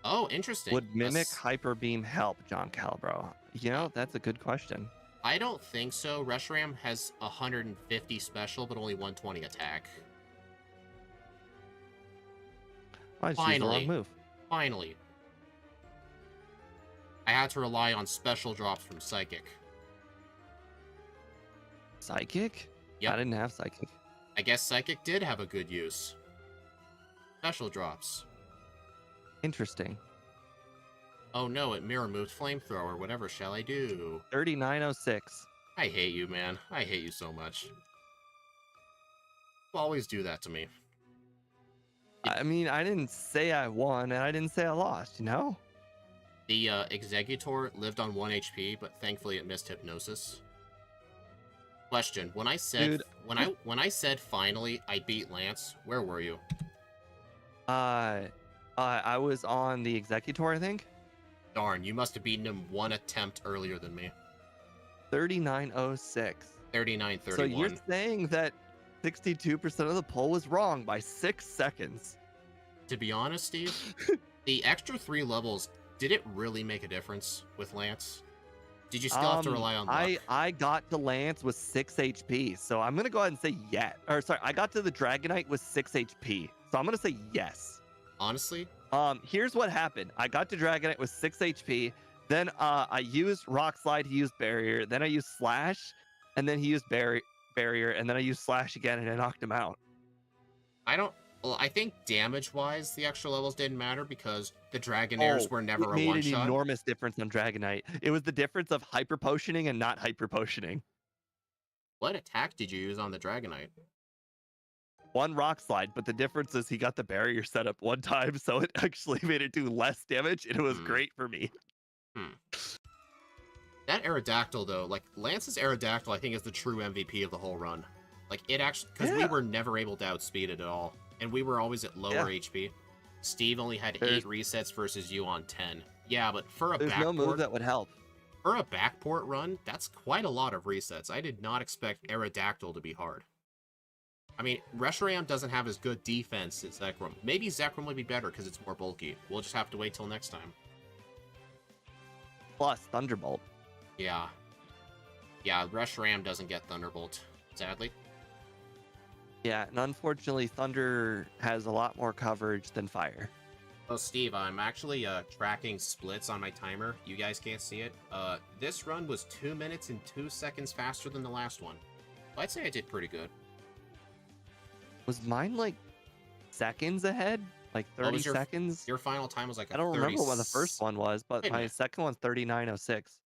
Oh, interesting. Would Mimic Hyper Beam help, John Calbro? You know, that's a good question. I don't think so. Reshiram has 150 special, but only 120 attack. I just used the wrong move. Finally. I had to rely on special drops from Psychic. Psychic? Yep. I didn't have Psychic. I guess Psychic did have a good use. Special drops. Interesting. Oh no, it mirror moved Flamethrower. Whatever shall I do? 3906. I hate you, man. I hate you so much. You always do that to me. I mean, I didn't say I won, and I didn't say I lost, you know? The Executor lived on 1 HP, but thankfully it missed Hypnosis. Question: When I said Dude. when I said finally I beat Lance, where were you? I was on the Executor, I think. Darn, you must have beaten him 1 attempt earlier than me. 3906. 3931. So you're saying that 62% of the poll was wrong by 6 seconds. To be honest, Steve, the extra 3 levels, did it really make a difference with Lance? Did you still have to rely on luck? I got to Lance with 6 HP, so I'm gonna go ahead and say yes. Or sorry, I got to the Dragonite with 6 HP, so I'm gonna say yes. Honestly? Here's what happened. I got to Dragonite with 6 HP, then I used Rock Slide, he used Barrier, then I used Slash, and then he used Barrier, and then I used Slash again, and I knocked him out. Well, I think damage-wise, the extra levels didn't matter because the Dragonairs were never a one-shot. It made an enormous difference on Dragonite. It was the difference of Hyper Potioning and not Hyper Potioning. What attack did you use on the Dragonite? 1 Rock Slide, but the difference is he got the Barrier set up 1 time, so it actually made it do less damage, and it was great for me. That Aerodactyl, though, like, Lance's Aerodactyl, I think, is the true MVP of the whole run. Like, it actually... Because we were never able to outspeed it at all. and we were always at lower Yeah. HP. Steve only had 8 There's resets versus you on 10. Yeah, but for a there's no move backport, that would help. run, that's quite a lot of resets. I did not expect Aerodactyl to be hard. I mean, Reshiram doesn't have as good defense as Zekrom. Maybe Zekrom would be better because it's more bulky. We'll just have to wait till next time. Plus Thunderbolt. Yeah. Yeah, Reshiram doesn't get Thunderbolt, sadly. Yeah, and unfortunately, Thunder has a lot more coverage than Fire. Oh, Steve, I'm actually tracking splits on my timer. You guys can't see it. This run was 2 minutes and 2 seconds faster than the last one. I'd say I did pretty good. Was mine like seconds ahead? Like 30 seconds? Your final time was like I don't remember what the first one was, but Wait a my minute. second one's 39:06.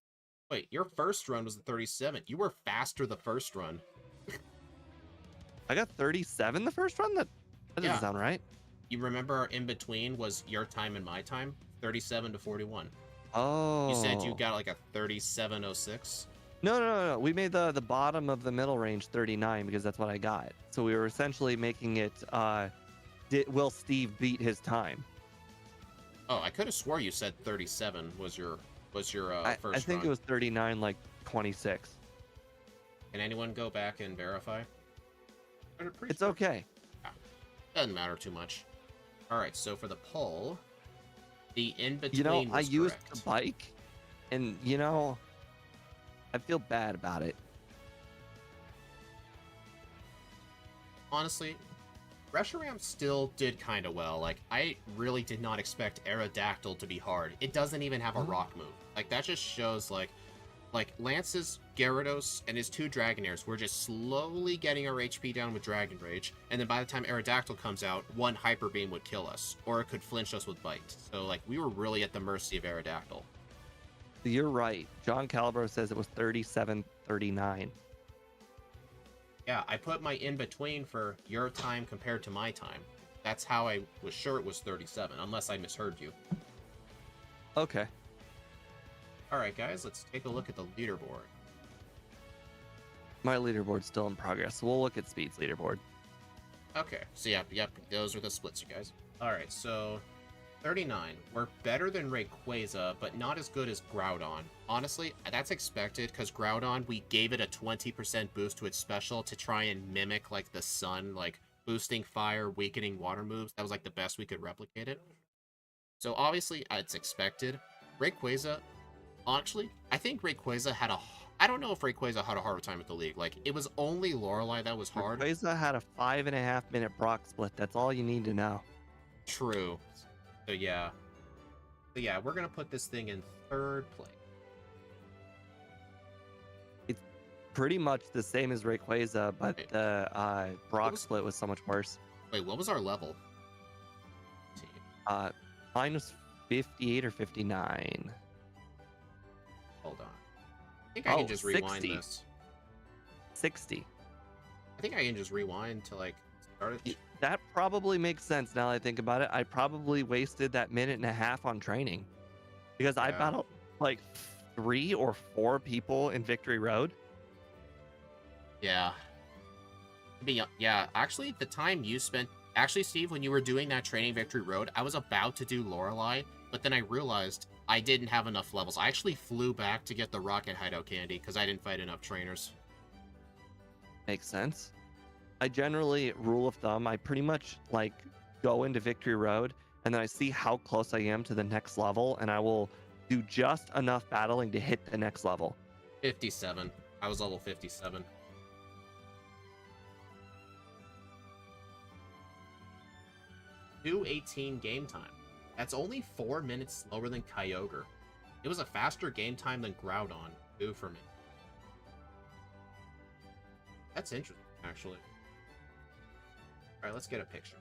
Wait, your first run was the 37. You were faster the first run. I got 37 the first run? That doesn't Yeah. sound right. You remember our in-between was your time and my time? 37 to 41. Oh. You said you got like a 37:06? No. We made the bottom of the middle range 39 because that's what I got. So we were essentially making it will Steve beat his time? Oh, I could have swore you said 37 was your first I think run. it was 39 like 26. Can anyone go back and verify? I'm pretty It's sure. okay. Doesn't matter too much. All right, so for the poll, the in-between You know, was I used correct. the bike, and you know, I feel bad about it. Honestly, Reshiram still did kind of well. Like, I really did not expect Aerodactyl to be hard. It doesn't even have a rock move. Like, that just shows, like Lance's Gyarados and his 2 Dragonairs were just slowly getting our HP down with Dragon Rage, and then by the time Aerodactyl comes out, 1 Hyper Beam would kill us, or it could flinch us with Bite. So, like, we were really at the mercy of Aerodactyl. You're right. John Calibro says it was 37:39. Yeah, I put my in-between for your time compared to my time. That's how I was sure it was 37, unless I misheard you. Okay. Alright, guys, let's take a look at the leaderboard. My leaderboard's still in progress, so we'll look at Speed's leaderboard. Okay, so yep, those are the splits, you guys. Alright, so 39. We're better than Rayquaza, but not as good as Groudon. Honestly, that's expected, because Groudon, we gave it a 20% boost to its special to try and mimic, like, the sun, like, boosting fire, weakening water moves. That was, like, the best we could replicate it. So, obviously, it's expected. Rayquaza, actually, I think Rayquaza had I don't know if Rayquaza had a harder time with the league. Like, it was only Lorelei that was hard. Rayquaza had a 5.5 minute Brock split. That's all you need to know. True. So yeah. We're gonna put this thing in 3rd place. It's pretty much the same as Rayquaza, but the Brock split was so much worse. Wait, what was our level? Mine was 58 or 59. Hold on. I think I can just rewind 60. this. 60. I think I can just rewind to, like, start it. That probably makes sense now that I think about it. I probably wasted that 1.5 minutes on training because I battled like 3 or 4 people in Victory Road. Yeah. Yeah, actually, the time you spent... Actually, Steve, when you were doing that training Victory Road, I was about to do Lorelei, but then I realized I didn't have enough levels. I actually flew back to get the Rocket Hideout candy because I didn't fight enough trainers. Makes sense. I generally, rule of thumb, I pretty much like go into Victory Road and then I see how close I am to the next level and I will do just enough battling to hit the next level. 57. I was level 57. $2:18 game time. That's only 4 minutes slower than Kyogre. It was a faster game time than Groudon, too, for me. That's interesting, actually. Alright, let's get a picture.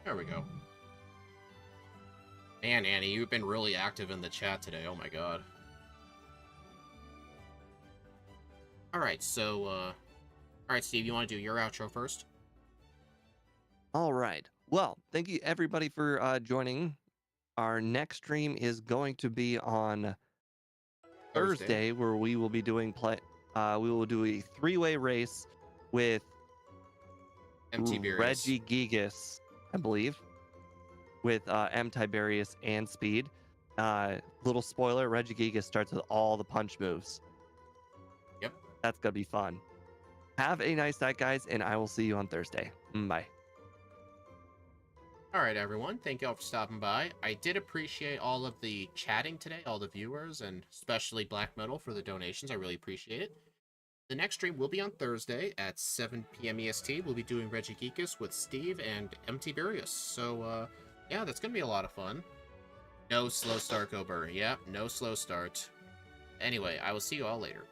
There we go. Man, Annie, you've been really active in the chat today. Oh my god. Alright, so, alright, Steve, you want to do your outro first? All right. Well, thank you everybody for joining. Our next stream is going to be on Thursday, where we will be doing we will do a 3-way race with MTBerius. Reggie Gigas, I believe, with M Tiberius and Speed. Little spoiler: Reggie Gigas starts with all the punch moves. Yep. That's gonna be fun. Have a nice night, guys, and I will see you on Thursday. Bye. All right, everyone. Thank you all for stopping by. I did appreciate all of the chatting today, all the viewers, and especially Black Metal for the donations. I really appreciate it. The next stream will be on Thursday at 7 p.m. EST. We'll be doing Regigeekus with Steve and MTBerius. So, yeah, that's going to be a lot of fun. No slow start, Go Burr. Yeah, no slow start. Anyway, I will see you all later.